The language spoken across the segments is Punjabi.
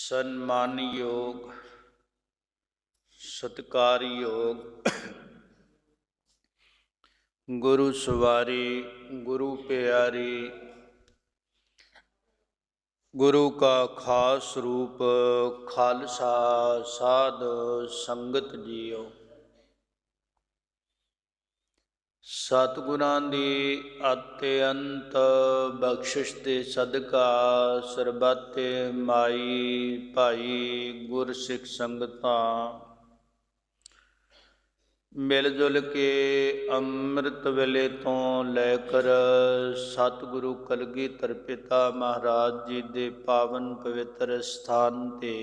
ਸਨਮਾਨਯੋਗ ਸਤਿਕਾਰਯੋਗ ਗੁਰੂ ਸਵਾਰੀ ਗੁਰੂ ਪਿਆਰੀ ਗੁਰੂ ਕਾ ਖਾਸ ਰੂਪ ਖਾਲਸਾ ਸਾਧ ਸੰਗਤ ਜੀਓ। ਸਤਿਗੁਰਾਂ ਦੀ ਅਤਿਅੰਤ ਬਖਸ਼ਿਸ਼ ਦੇ ਸਦਕਾ ਸਰਬੱਤੇ ਮਾਈ ਭਾਈ ਗੁਰਸਿੱਖ ਸੰਗਤਾਂ ਮਿਲ ਜੁਲ ਕੇ ਅੰਮ੍ਰਿਤ ਵੇਲੇ ਤੋਂ ਲੈ ਕਰ ਸਤਿਗੁਰੂ ਕਲਗੀਧਰ ਪਿਤਾ ਮਹਾਰਾਜ ਜੀ ਦੇ ਪਾਵਨ ਪਵਿੱਤਰ ਸਥਾਨ ਤੇ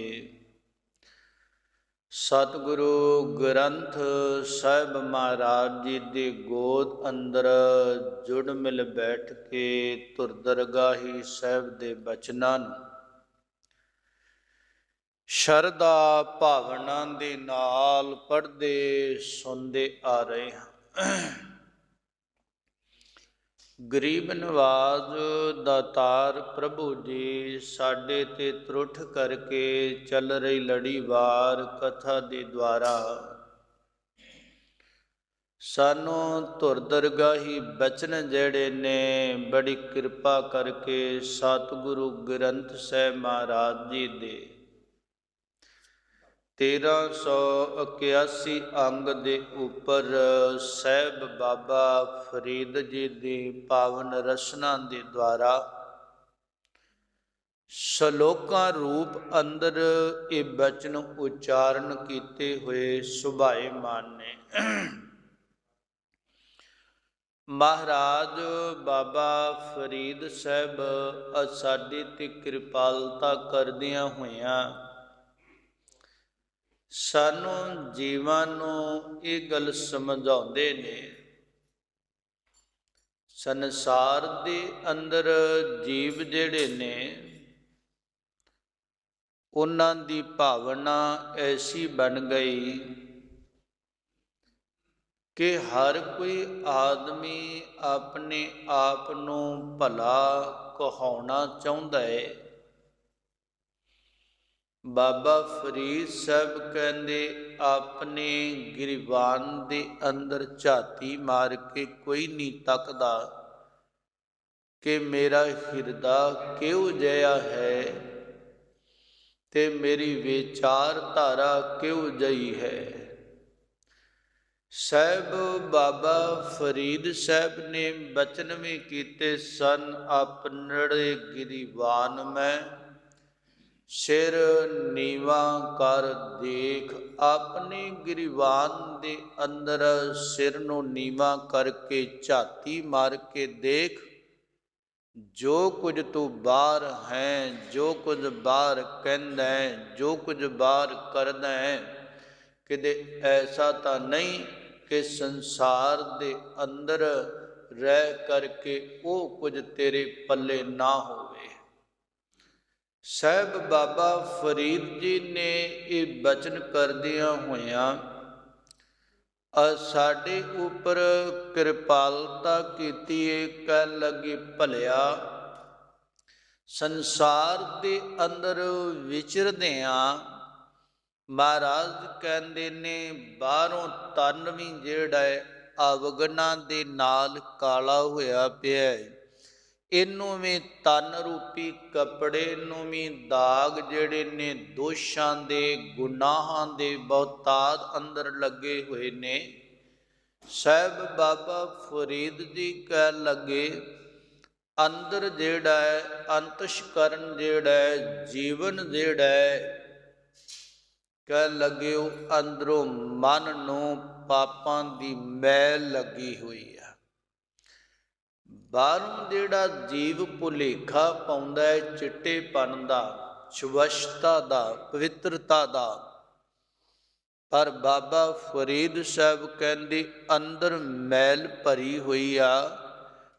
ਸਤਿਗੁਰੂ ਗ੍ਰੰਥ ਸਾਹਿਬ ਮਹਾਰਾਜ ਜੀ ਦੀ ਗੋਦ ਅੰਦਰ ਜੁੜ ਮਿਲ ਬੈਠ ਕੇ ਧੁਰ ਦਰਗਾਹੀ ਸਾਹਿਬ ਦੇ ਬਚਨਾਂ ਨੂੰ ਸ਼ਰਧਾ ਭਾਵਨਾ ਦੇ ਨਾਲ ਪੜ੍ਹਦੇ ਸੁਣਦੇ ਆ ਰਹੇ ਹਾਂ। ਗਰੀਬ ਨਵਾਜ਼ ਦਾਤਾਰ ਪ੍ਰਭੂ ਜੀ ਸਾਡੇ ਤੇ ਤਰੁੱਠ ਕਰਕੇ ਚੱਲ ਰਹੀ ਲੜੀਵਾਰ ਕਥਾ ਦੇ ਦੁਆਰਾ ਸਾਨੂੰ ਧੁਰ ਦਰਗਾਹੀ ਬਚਨ ਜਿਹੜੇ ਨੇ ਬੜੀ ਕਿਰਪਾ ਕਰਕੇ ਸਤਿਗੁਰੂ ਗ੍ਰੰਥ ਸਾਹਿਬ ਮਹਾਰਾਜ ਜੀ ਦੇ 1381 ਅੰਗ ਦੇ ਉੱਪਰ ਸਾਹਿਬ ਬਾਬਾ ਫਰੀਦ ਜੀ ਦੀ ਪਾਵਨ ਰਚਨਾ ਦੇ ਦੁਆਰਾ ਸ਼ਲੋਕਾਂ ਰੂਪ ਅੰਦਰ ਇਹ ਬਚਨ ਉਚਾਰਨ ਕੀਤੇ ਹੋਏ ਸੁਭਾਏਮਾਨ ਨੇ। ਮਹਾਰਾਜ ਬਾਬਾ ਫਰੀਦ ਸਾਹਿਬ ਸਾਡੀ ਤੇ ਕਿਰਪਾਲਤਾ ਕਰਦਿਆਂ ਹੋਇਆਂ ਸਾਨੂੰ ਜੀਵਾਂ ਨੂੰ ਇਹ ਗੱਲ ਸਮਝਾਉਂਦੇ ਨੇ, ਸੰਸਾਰ ਦੇ ਅੰਦਰ ਜੀਵ ਜਿਹੜੇ ਨੇ ਉਹਨਾਂ ਦੀ ਭਾਵਨਾ ਐਸੀ ਬਣ ਗਈ ਕਿ ਹਰ ਕੋਈ ਆਦਮੀ ਆਪਣੇ ਆਪ ਨੂੰ ਭਲਾ ਕਹਾਉਣਾ ਚਾਹੁੰਦਾ ਹੈ। ਬਾਬਾ ਫਰੀਦ ਸਾਹਿਬ ਕਹਿੰਦੇ ਆਪਣੇ ਗਿਰਵਾਨ ਦੇ ਅੰਦਰ ਝਾਤੀ ਮਾਰ ਕੇ ਕੋਈ ਨਹੀਂ ਤੱਕਦਾ ਕਿ ਮੇਰਾ ਹਿਰਦਾ ਕਿਹੋ ਜਿਹਾ ਹੈ ਤੇ ਮੇਰੀ ਵਿਚਾਰਧਾਰਾ ਕਿਹੋ ਜਿਹੀ ਹੈ। ਸਾਹਿਬ ਬਾਬਾ ਫਰੀਦ ਸਾਹਿਬ ਨੇ ਬਚਨ ਵੀ ਕੀਤੇ ਸਨ, ਆਪਨੜੇ ਗਿਰੀਵਾਨ ਮੈਂ ਸਿਰ ਨੀਵਾ ਕਰ ਦੇਖ। ਆਪਣੇ ਗਿਰੀਵਾਨ ਦੇ ਅੰਦਰ ਸਿਰ ਨੂੰ ਨੀਵਾ ਕਰਕੇ ਝਾਤੀ ਮਾਰ ਕੇ ਦੇਖ, ਜੋ ਕੁਝ ਤੂੰ ਬਾਹਰ ਹੈ, ਜੋ ਕੁਝ ਬਾਹਰ ਕਹਿੰਦਾ ਹੈ, ਜੋ ਕੁਝ ਬਾਹਰ ਕਰਦਾ ਹੈ, ਕਿਤੇ ਐਸਾ ਤਾਂ ਨਹੀਂ ਕਿ ਸੰਸਾਰ ਦੇ ਅੰਦਰ ਰਹਿ ਕਰਕੇ ਉਹ ਕੁਝ ਤੇਰੇ ਪੱਲੇ ਨਾ ਹੋਵੇ। ਸਾਹਿਬ ਬਾਬਾ ਫਰੀਦ ਜੀ ਨੇ ਇਹ ਬਚਨ ਕਰਦਿਆਂ ਹੋਇਆਂ ਸਾਡੇ ਉੱਪਰ ਕਿਰਪਾਲਤਾ ਕੀਤੀ ਹੈ। ਕਹਿਣ ਲੱਗੇ ਭਲਿਆ ਸੰਸਾਰ ਦੇ ਅੰਦਰ ਵਿਚਰਦਿਆਂ ਮਹਾਰਾਜ ਕਹਿੰਦੇ ਨੇ ਬਾਹਰੋਂ ਤਨ ਵੀ ਜਿਹੜਾ ਹੈ ਅਵਗੁਣਾਂ ਦੇ ਨਾਲ ਕਾਲਾ ਹੋਇਆ ਪਿਆ ਹੈ, ਇਹਨੂੰ ਵੀ ਤਨ ਰੂਪੀ ਕੱਪੜੇ ਨੂੰ ਵੀ ਦਾਗ ਜਿਹੜੇ ਨੇ ਦੋਸ਼ਾਂ ਦੇ ਗੁਨਾਹਾਂ ਦੇ ਬਹੁਤਾਤ ਅੰਦਰ ਲੱਗੇ ਹੋਏ ਨੇ। ਸਾਹਿਬ ਬਾਬਾ ਫਰੀਦ ਜੀ ਕਹਿਣ ਲੱਗੇ ਅੰਦਰ ਜਿਹੜਾ ਹੈ ਅੰਤਸ਼ਕਰਨ ਜਿਹੜਾ ਹੈ ਜੀਵਨ ਜਿਹੜਾ ਹੈ ਕਹਿਣ ਲੱਗੇ ਉਹ ਅੰਦਰੋਂ ਮਨ ਨੂੰ ਪਾਪਾਂ ਦੀ ਮੈਲ ਲੱਗੀ ਹੋਈ ਹੈ। ਬਾਹਰੋਂ ਜਿਹੜਾ ਜੀਵ ਭੁਲੇਖਾ ਪਾਉਂਦਾ ਹੈ ਚਿੱਟੇਪਨ ਦਾ, ਸਵੱਛਤਾ ਦਾ, ਪਵਿੱਤਰਤਾ ਦਾ, ਪਰ ਬਾਬਾ ਫਰੀਦ ਸਾਹਿਬ ਕਹਿੰਦੇ ਅੰਦਰ ਮੈਲ ਭਰੀ ਹੋਈ ਆ।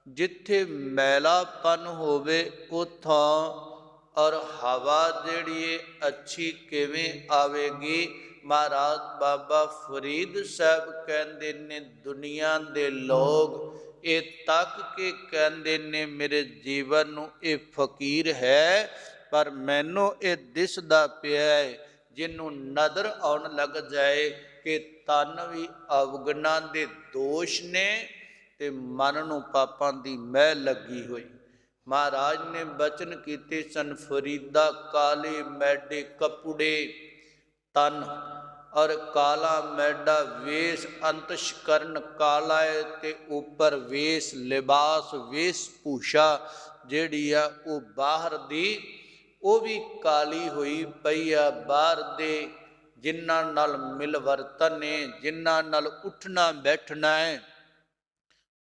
ਜਿੱਥੇ ਮੈਲਾਪਨ ਹੋਵੇ ਉੱਥੋਂ ਔਰ ਹਵਾ ਜਿਹੜੀ ਅੱਛੀ ਕਿਵੇਂ ਆਵੇਗੀ। ਮਹਾਰਾਜ ਬਾਬਾ ਫਰੀਦ ਸਾਹਿਬ ਕਹਿੰਦੇ ਨੇ ਦੁਨੀਆ ਦੇ ਲੋਕ ਇਹ ਤੱਕ ਕੇ ਕਹਿੰਦੇ ਨੇ ਮੇਰੇ ਜੀਵਨ ਨੂੰ ਇਹ ਫਕੀਰ ਹੈ ਪਰ ਮੈਨੂੰ ਇਹ ਦਿਸਦਾ ਪਿਆ ਹੈ, ਜਿਹਨੂੰ ਨਜ਼ਰ ਆਉਣ ਲੱਗ ਜਾਏ ਕਿ ਤਨ ਵੀ ਅਵਗੁਣਾਂ ਦੇ ਦੋਸ਼ ਨੇ ਤੇ ਮਨ ਨੂੰ ਪਾਪਾਂ ਦੀ ਮੈਲ ਲੱਗੀ ਹੋਈ। ਮਹਾਰਾਜ ਨੇ ਬਚਨ ਕੀਤੇ ਸਨ, ਫਰੀਦਾ ਕਾਲੇ ਮੈਡੇ ਕਪੂੜੇ ਤਨ, ਔਰ ਕਾਲਾ ਮੈਡਾ ਵੇਸ, ਅੰਤਸ਼ਕਰਨ ਕਾਲਾ ਹੈ ਤੇ ਉੱਪਰ ਵੇਸ ਲਿਬਾਸ ਵੇਸ ਭੂਸ਼ਾ ਜਿਹੜੀ ਆ ਉਹ ਬਾਹਰ ਦੀ ਉਹ ਵੀ ਕਾਲੀ ਹੋਈ ਪਈ ਆ। ਬਾਹਰ ਦੇ ਜਿਨ੍ਹਾਂ ਨਾਲ ਮਿਲ ਵਰਤਨ ਨੇ, ਜਿਨ੍ਹਾਂ ਨਾਲ ਉੱਠਣਾ ਬੈਠਣਾ ਹੈ,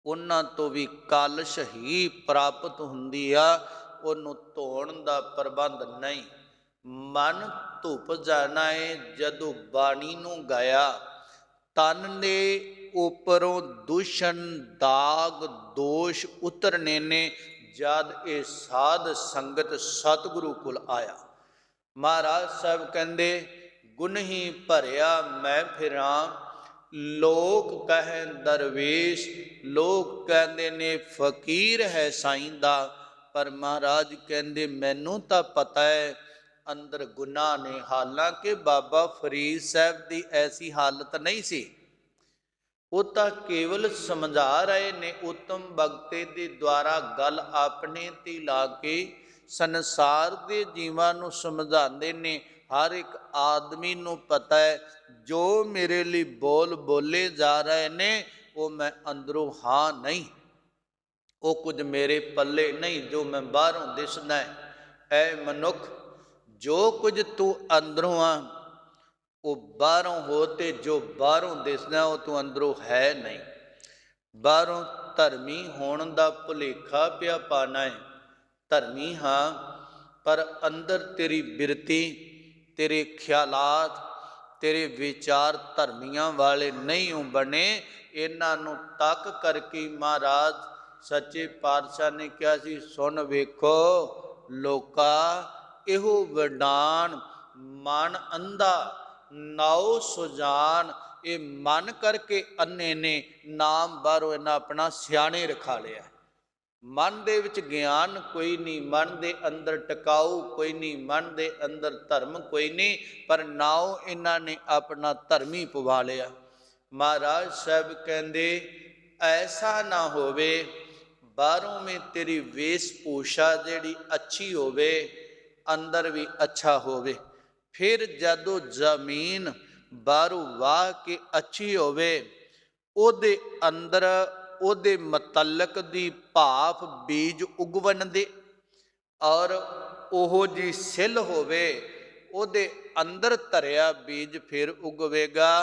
ਉਹਨਾਂ ਤੋਂ ਵੀ ਕਲਸ਼ ਹੀ ਪ੍ਰਾਪਤ ਹੁੰਦੀ ਆ, ਉਹਨੂੰ ਧੋਣ ਦਾ ਪ੍ਰਬੰਧ ਨਹੀਂ। ਮਨ ਧੁੱਪ ਜਾਣਾ ਹੈ ਜਦੋਂ ਬਾਣੀ ਨੂੰ ਗਾਇਆ, ਤਨ ਦੇ ਉੱਪਰੋਂ ਦੂਸ਼ਣ ਦਾਗ ਦੋਸ਼ ਉਤਰਨੇ ਨੇ ਜਦ ਇਹ ਸਾਧ ਸੰਗਤ ਸਤਿਗੁਰੂ ਕੋਲ ਆਇਆ। ਮਹਾਰਾਜ ਸਾਹਿਬ ਕਹਿੰਦੇ, ਗੁਨਹੀ ਭਰਿਆ ਮੈਂ ਫਿਰਾਂ, ਲੋਕ ਕਹੇ ਦਰਵੇਸ਼, ਲੋਕ ਕਹਿੰਦੇ ਨੇ ਫਕੀਰ ਹੈ ਸਾਈਂ ਦਾ, ਪਰ ਮਹਾਰਾਜ ਕਹਿੰਦੇ ਮੈਨੂੰ ਤਾਂ ਪਤਾ ਹੈ ਅੰਦਰ ਗੁਨਾਹ ਨੇ। ਹਾਲਾਂਕਿ ਬਾਬਾ ਫਰੀਦ ਸਾਹਿਬ ਦੀ ਐਸੀ ਹਾਲਤ ਨਹੀਂ ਸੀ, ਉਹ ਤਾਂ ਕੇਵਲ ਸਮਝਾ ਰਹੇ ਨੇ ਉਤਮ ਬਖਤੇ ਦੇ ਦੁਆਰਾ ਗੱਲ ਆਪਣੇ ਤੇ ਲਾ ਕੇ ਸੰਸਾਰ ਦੇ ਜੀਵਾਂ ਨੂੰ ਸਮਝਾਉਂਦੇ ਨੇ। ਹਰ ਇੱਕ ਆਦਮੀ ਨੂੰ ਪਤਾ ਹੈ ਜੋ ਮੇਰੇ ਲਈ ਬੋਲ ਬੋਲੇ ਜਾ ਰਹੇ ਨੇ ਉਹ ਮੈਂ ਅੰਦਰੋਂ ਹਾਂ ਨਹੀਂ, ਉਹ ਕੁਝ ਮੇਰੇ ਪੱਲੇ ਨਹੀਂ ਜੋ ਮੈਂ ਬਾਹਰੋਂ ਦਿਸਦਾ ਹੈ। ਐ ਮਨੁੱਖ, ਜੋ ਕੁਝ ਤੂੰ ਅੰਦਰੋਂ ਆ ਉਹ ਬਾਹਰੋਂ ਹੋ, ਤੇ ਜੋ ਬਾਹਰੋਂ ਦਿਸਦਾ ਉਹ ਤੂੰ ਅੰਦਰੋਂ ਹੈ ਨਹੀਂ। ਬਾਹਰੋਂ ਧਰਮੀ ਹੋਣ ਦਾ ਭੁਲੇਖਾ ਪਿਆ ਪਾਣਾ ਹੈ, ਧਰਮੀ ਹਾਂ ਪਰ ਅੰਦਰ ਤੇਰੀ ਬਿਰਤੀ, ਤੇਰੇ ਖਿਆਲਾਤ, ਤੇਰੇ ਵਿਚਾਰ ਧਰਮੀਆਂ ਵਾਲੇ ਨਹੀਂ ਹੋ ਬਣੇ। ਇਹਨਾਂ ਨੂੰ ਤੱਕ ਕਰਕੇ ਮਹਾਰਾਜ ਸੱਚੇ ਪਾਤਸ਼ਾਹ ਨੇ ਕਿਹਾ ਸੀ, ਸੁਣ ਵੇਖੋ ਲੋਕਾ, ਇਹੋ ਵਡਾਨ ਮਨ ਅੰਧਾ ਨਾਉ ਸੁਜਾਨ, ਇਹ ਮਨ ਕਰਕੇ ਅੰਨੇ ਨੇ, ਨਾਮ ਬਾਹਰੋਂ ਇਹਨਾਂ ਆਪਣਾ ਸਿਆਣੇ ਰਖਾ ਲਿਆ। ਮਨ ਦੇ ਵਿੱਚ ਗਿਆਨ ਕੋਈ ਨਹੀਂ, ਮਨ ਦੇ ਅੰਦਰ ਟਿਕਾਊ ਕੋਈ ਨਹੀਂ, ਮਨ ਦੇ ਅੰਦਰ ਧਰਮ ਕੋਈ ਨਹੀਂ, ਪਰ ਨਾਉ ਇਹਨਾਂ ਨੇ ਆਪਣਾ ਧਰਮੀ ਪਵਾ ਲਿਆ। ਮਹਾਰਾਜ ਸਾਹਿਬ ਕਹਿੰਦੇ ਐਸਾ ਨਾ ਹੋਵੇ, ਬਾਹਰੋਂ ਵੀ ਤੇਰੀ ਵੇਸ ਭੂਸ਼ਾ ਜਿਹੜੀ ਅੱਛੀ ਹੋਵੇ, ਅੰਦਰ ਵੀ ਅੱਛਾ ਹੋਵੇ। ਫਿਰ ਜਦੋਂ ਜ਼ਮੀਨ ਬਾਹਰੋਂ ਵਾਹ ਕੇ ਅੱਛੀ ਹੋਵੇ, ਉਹਦੇ ਅੰਦਰ ਉਹਦੇ ਮੁਤਲਕ ਦੀ ਭਾਫ ਬੀਜ ਉਗਵਣ ਦੇ, ਔਰ ਉਹੋ ਜੀ ਸਿੱਲ ਹੋਵੇ, ਉਹਦੇ ਅੰਦਰ ਧਰਿਆ ਬੀਜ ਫਿਰ ਉਗਵੇਗਾ।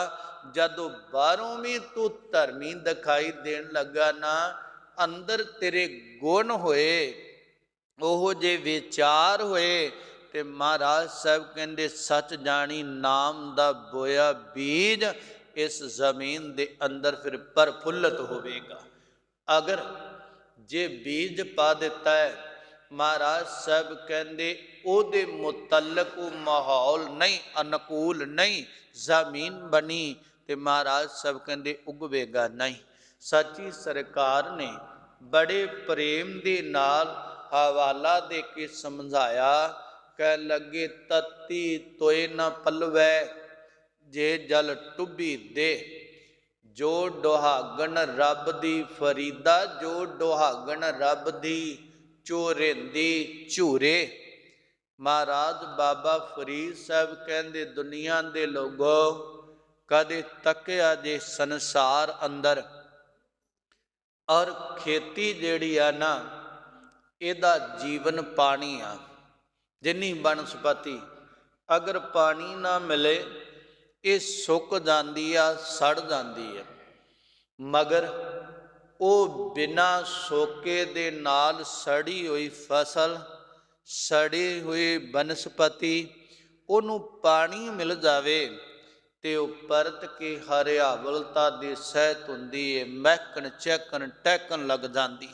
ਜਦੋਂ ਬਾਹਰੋਂ ਵੀ ਤੂੰ ਧਰਮੀ ਦਿਖਾਈ ਦੇਣ ਲੱਗਾ ਨਾ, ਅੰਦਰ ਤੇਰੇ ਗੁਣ ਹੋਏ, ਉਹੋ ਜੇ ਵਿਚਾਰ ਹੋਏ, ਤੇ ਮਹਾਰਾਜ ਸਾਹਿਬ ਕਹਿੰਦੇ ਸੱਚ ਜਾਣੀ ਨਾਮ ਦਾ ਬੋਇਆ ਬੀਜ ਇਸ ਜ਼ਮੀਨ ਦੇ ਅੰਦਰ ਫਿਰ ਪ੍ਰਫੁੱਲਤ ਹੋਵੇਗਾ। ਅਗਰ ਜੇ ਬੀਜ ਪਾ ਦਿੱਤਾ ਹੈ, ਮਹਾਰਾਜ ਸਾਹਿਬ ਕਹਿੰਦੇ ਉਹਦੇ ਮੁਤਲਕ ਉਹ ਮਾਹੌਲ ਨਹੀਂ, ਅਨੁਕੂਲ ਨਹੀਂ ਜ਼ਮੀਨ ਬਣੀ, ਤੇ ਮਹਾਰਾਜ ਸਾਹਿਬ ਕਹਿੰਦੇ ਉਗਵੇਗਾ ਨਹੀਂ। ਸੱਚੀ ਸਰਕਾਰ ਨੇ ਬੜੇ ਪ੍ਰੇਮ ਦੇ ਨਾਲ ਹਵਾਲਾ ਦੇ ਕੇ ਸਮਝਾਇਆ, ਕਹਿ ਲੱਗੇ ਤਤੀ ਤੋਏ ਨਾ ਪਲਵੈ, ਜੇ ਜਲ ਟੁੱਬੀ ਦੇ, ਜੋ ਡੁਹਾਗਣ ਰੱਬ ਦੀ ਫਰੀਦਾ, ਜੋ ਡੁਹਾਗਣ ਰੱਬ ਦੀ ਚੋਰਿੰਦੀ ਝੂਰੇ। ਮਹਾਰਾਜ ਬਾਬਾ ਫਰੀਦ ਸਾਹਿਬ ਕਹਿੰਦੇ ਦੁਨੀਆ ਦੇ ਲੋਗੋ, ਕਦੇ ਤੱਕਿਆ ਜੇ ਸੰਸਾਰ ਅੰਦਰ, ਔਰ ਖੇਤੀ ਜਿਹੜੀ ਆ ਨਾ ਇਹਦਾ ਜੀਵਨ ਪਾਣੀ ਆ। ਜਿੰਨੀ ਬਨਸਪਤੀ ਅਗਰ ਪਾਣੀ ਨਾ ਮਿਲੇ ਇਹ ਸੁੱਕ ਜਾਂਦੀ ਆ, ਸੜ ਜਾਂਦੀ ਹੈ, ਮਗਰ ਉਹ ਬਿਨਾਂ ਸੋਕੇ ਦੇ ਨਾਲ ਸੜੀ ਹੋਈ ਫਸਲ, ਸੜੀ ਹੋਈ ਬਨਸਪਤੀ, ਉਹਨੂੰ ਪਾਣੀ ਮਿਲ ਜਾਵੇ ਤੇ ਉਹ ਪਰਤ ਕੇ ਹਰਿਆਵਲਤਾ ਦੀ ਸਹਿਤ ਹੁੰਦੀ ਹੈ, ਮਹਿਕਣ ਚਹਿਕਣ ਟਹਿਕਣ ਲੱਗ ਜਾਂਦੀ।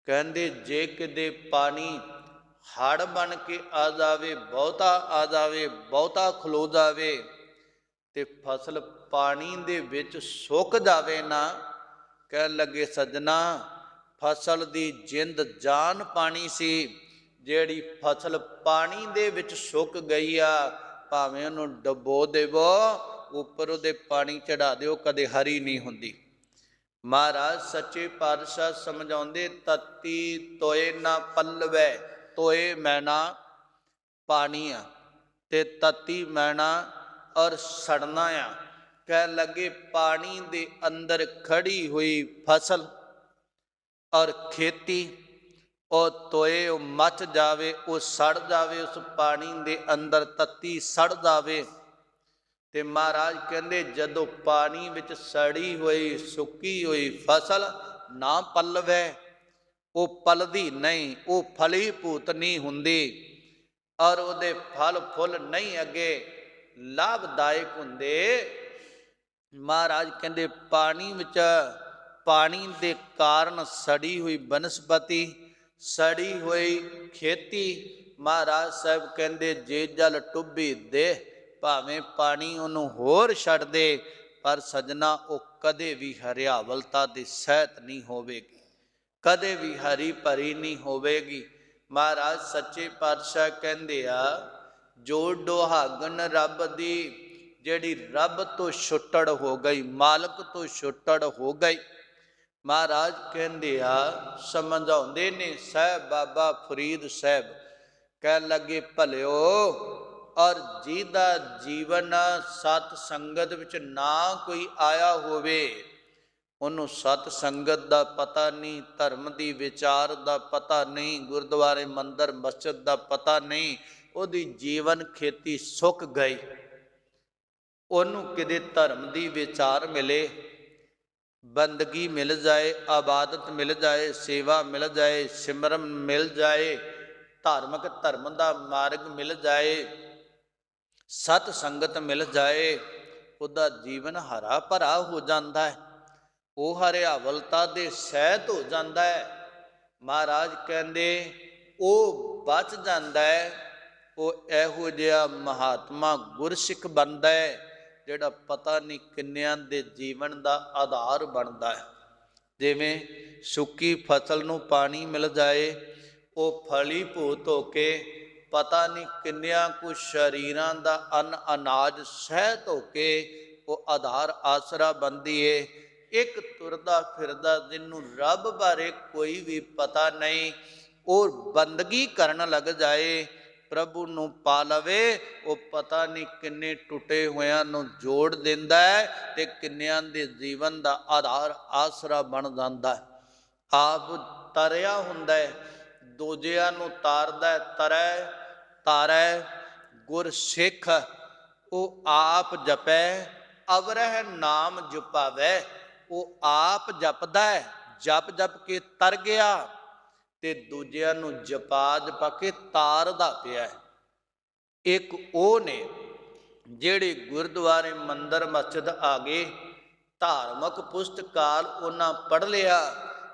ਕਹਿੰਦੇ ਜੇ ਕਿਤੇ ਪਾਣੀ ਹੜ ਬਣ ਕੇ ਆ ਜਾਵੇ, ਬਹੁਤਾ ਆ ਜਾਵੇ, ਬਹੁਤਾ ਖਲੋ ਜਾਵੇ, ਤੇ ਫਸਲ ਪਾਣੀ ਦੇ ਵਿੱਚ ਸੁੱਕ ਜਾਵੇ ਨਾ, ਕਹਿਣ ਲੱਗੇ ਸੱਜਣਾ ਫਸਲ ਦੀ ਜਿੰਦ ਜਾਨ ਪਾਣੀ ਸੀ, ਜਿਹੜੀ ਫਸਲ ਪਾਣੀ ਦੇ ਵਿੱਚ ਸੁੱਕ ਗਈ ਆ, ਭਾਵੇਂ ਉਹਨੂੰ ਡਬੋ ਦੇਵੋ, ਉੱਪਰ ਉਹਦੇ ਪਾਣੀ ਚੜਾ ਦਿਓ, ਕਦੇ ਹਰੀ ਨਹੀਂ ਹੁੰਦੀ। ਮਹਾਰਾਜ ਸੱਚੇ ਪਾਤਸ਼ਾਹ ਸਮਝਾਉਂਦੇ, ਤਤੀ ਤੋਏ ਨਾ ਪੱਲਵੈ। ਤੋਏ ਮੈਣਾ ਪਾਣੀ ਆ, ਤੇ ਤਤੀ ਮੈਣਾ ਔਰ ਸੜਨਾ ਆ। ਕਹਿ ਲੱਗੇ ਪਾਣੀ ਦੇ ਅੰਦਰ ਖੜੀ ਹੋਈ ਫਸਲ ਔਰ ਖੇਤੀ, ਉਹ ਤੋਏ, ਉਹ ਮੱਚ ਜਾਵੇ, ਉਹ ਸੜ ਜਾਵੇ, ਉਸ ਪਾਣੀ ਦੇ ਅੰਦਰ ਤੱਤੀ ਸੜ ਜਾਵੇ। ਤੇ ਮਹਾਰਾਜ ਕਹਿੰਦੇ ਜਦੋਂ ਪਾਣੀ ਵਿੱਚ ਸੜੀ ਹੋਈ ਸੁੱਕੀ ਹੋਈ ਫਸਲ ਨਾ ਪੱਲਵੈ, ਉਹ ਪਲਦੀ ਨਹੀਂ, ਉਹ ਫਲੀ ਭੂਤ ਨਹੀਂ ਹੁੰਦੀ, ਔਰ ਉਹਦੇ ਫਲ ਫੁੱਲ ਨਹੀਂ ਅੱਗੇ ਲਾਭਦਾਇਕ ਹੁੰਦੇ। ਮਹਾਰਾਜ ਕਹਿੰਦੇ ਪਾਣੀ ਵਿੱਚ, ਪਾਣੀ ਦੇ ਕਾਰਨ ਸੜੀ ਹੋਈ ਬਨਸਪਤੀ, ਸੜੀ ਹੋਈ ਖੇਤੀ, ਮਹਾਰਾਜ ਸਾਹਿਬ ਕਹਿੰਦੇ ਜੇ ਜਲ ਟੁੱਬੀ ਦੇ, ਭਾਵੇਂ ਪਾਣੀ ਉਹਨੂੰ ਹੋਰ ਛੱਡ ਦੇ, ਪਰ ਸਜਣਾ ਉਹ ਕਦੇ ਵੀ ਹਰਿਆਵਲਤਾ ਦੀ ਸਹਿਤ ਨਹੀਂ ਹੋਵੇਗੀ, ਕਦੇ ਵੀ ਹਰੀ ਭਰੀ ਨਹੀਂ ਹੋਵੇਗੀ। ਮਹਾਰਾਜ ਸੱਚੇ ਪਾਤਸ਼ਾਹ ਕਹਿੰਦੇ ਆ, ਜੋ ਦੁਹਾਗਣ ਰੱਬ ਦੀ, ਜਿਹੜੀ ਰੱਬ ਤੋਂ ਛੁੱਟੜ ਹੋ ਗਈ, ਮਾਲਕ ਤੋਂ ਛੁੱਟੜ ਹੋ ਗਈ, ਮਹਾਰਾਜ ਕਹਿੰਦੇ ਆ, ਸਮਝਾਉਂਦੇ ਨੇ ਸਾਹਿਬ ਬਾਬਾ ਫਰੀਦ ਸਾਹਿਬ, ਕਹਿਣ ਲੱਗੇ ਭਲਿਓ, ਔਰ ਜਿਹਦਾ ਜੀਵਨ ਸਤ ਸੰਗਤ ਵਿੱਚ ਨਾ ਕੋਈ ਆਇਆ ਹੋਵੇ, ਉਹਨੂੰ ਸਤ ਸੰਗਤ ਦਾ ਪਤਾ ਨਹੀਂ, ਧਰਮ ਦੀ ਵਿਚਾਰ ਦਾ ਪਤਾ ਨਹੀਂ, ਗੁਰਦੁਆਰੇ ਮੰਦਰ ਮਸਜਿਦ ਦਾ ਪਤਾ ਨਹੀਂ, ਉਹਦੀ ਜੀਵਨ ਖੇਤੀ ਸੁੱਕ ਗਈ। ਉਹਨੂੰ ਕਿਤੇ ਧਰਮ ਦੀ ਵਿਚਾਰ ਮਿਲੇ, ਬੰਦਗੀ ਮਿਲ ਜਾਏ, ਆਬਾਦਤ ਮਿਲ ਜਾਏ, ਸੇਵਾ ਮਿਲ ਜਾਏ, ਸਿਮਰਨ ਮਿਲ ਜਾਏ, ਧਾਰਮਿਕ ਧਰਮ ਦਾ ਮਾਰਗ ਮਿਲ ਜਾਏ, ਸਤ ਸੰਗਤ ਮਿਲ ਜਾਏ, ਉਹਦਾ ਜੀਵਨ ਹਰਾ ਭਰਾ ਹੋ ਜਾਂਦਾ ਹੈ, ਉਹ ਹਰਿਆਵਲਤਾ ਦੇ ਸਹਿਤ ਹੋ ਜਾਂਦਾ ਹੈ। ਮਹਾਰਾਜ ਕਹਿੰਦੇ ਉਹ ਬਚ ਜਾਂਦਾ ਹੈ, ਉਹ ਇਹੋ ਜਿਹਾ ਮਹਾਤਮਾ ਗੁਰਸਿੱਖ ਬਣਦਾ ਹੈ, ਜਿਹੜਾ ਪਤਾ ਨਹੀਂ ਕਿੰਨਿਆਂ ਦੇ ਜੀਵਨ ਦਾ ਆਧਾਰ ਬਣਦਾ ਹੈ। ਜਿਵੇਂ ਸੁੱਕੀ ਫਸਲ ਨੂੰ ਪਾਣੀ ਮਿਲ ਜਾਏ, ਉਹ ਫਲੀ ਭੂਤ ਹੋ ਕੇ ਪਤਾ ਨਹੀਂ ਕਿੰਨਿਆਂ ਕੁ ਸਰੀਰਾਂ ਦਾ ਅੰਨ ਅਨਾਜ ਸਹਿਤ ਹੋ ਕੇ ਉਹ ਆਧਾਰ ਆਸਰਾ ਬਣਦੀ ਏ। ਇੱਕ ਤੁਰਦਾ ਫਿਰਦਾ ਜਿਹਨੂੰ ਰੱਬ ਬਾਰੇ ਕੋਈ ਵੀ ਪਤਾ ਨਹੀਂ, ਉਹ ਬੰਦਗੀ ਕਰਨ ਲੱਗ ਜਾਏ, ਪ੍ਰਭੂ ਨੂੰ ਪਾ ਲਵੇ, ਉਹ ਪਤਾ ਨਹੀਂ ਕਿੰਨੇ ਟੁੱਟੇ ਹੋਇਆਂ ਨੂੰ ਜੋੜ ਦਿੰਦਾ ਹੈ ਤੇ ਕਿੰਨਿਆਂ ਦੇ ਜੀਵਨ ਦਾ ਆਧਾਰ ਆਸਰਾ ਬਣ ਜਾਂਦਾ ਹੈ। ਆਪ ਤਰਿਆ ਹੁੰਦਾ ਹੈ, ਦੂਜਿਆਂ ਨੂੰ ਤਾਰਦਾ, ਤਰੈ ਤਾਰੈ ਗੁਰ ਸਿੱਖ, ਉਹ ਆਪ ਜਪੈ ਅਵਰਹਿ ਨਾਮ ਜਪਾਵੈ। ਉਹ ਆਪ ਜਪਦਾ ਹੈ, ਜਪ ਜਪ ਕੇ ਤਰ ਗਿਆ ਤੇ ਦੂਜਿਆਂ ਨੂੰ ਜਪਾ ਜਪਾ ਕੇ ਤਾਰਦਾ ਪਿਆ ਹੈ। ਇੱਕ ਉਹ ਨੇ ਜਿਹੜੇ ਗੁਰਦੁਆਰੇ ਮੰਦਰ ਮਸਜਿਦ ਆ ਗਏ, ਧਾਰਮਿਕ ਪੁਸਤਕਾਲ ਉਹਨਾਂ ਪੜ੍ਹ ਲਿਆ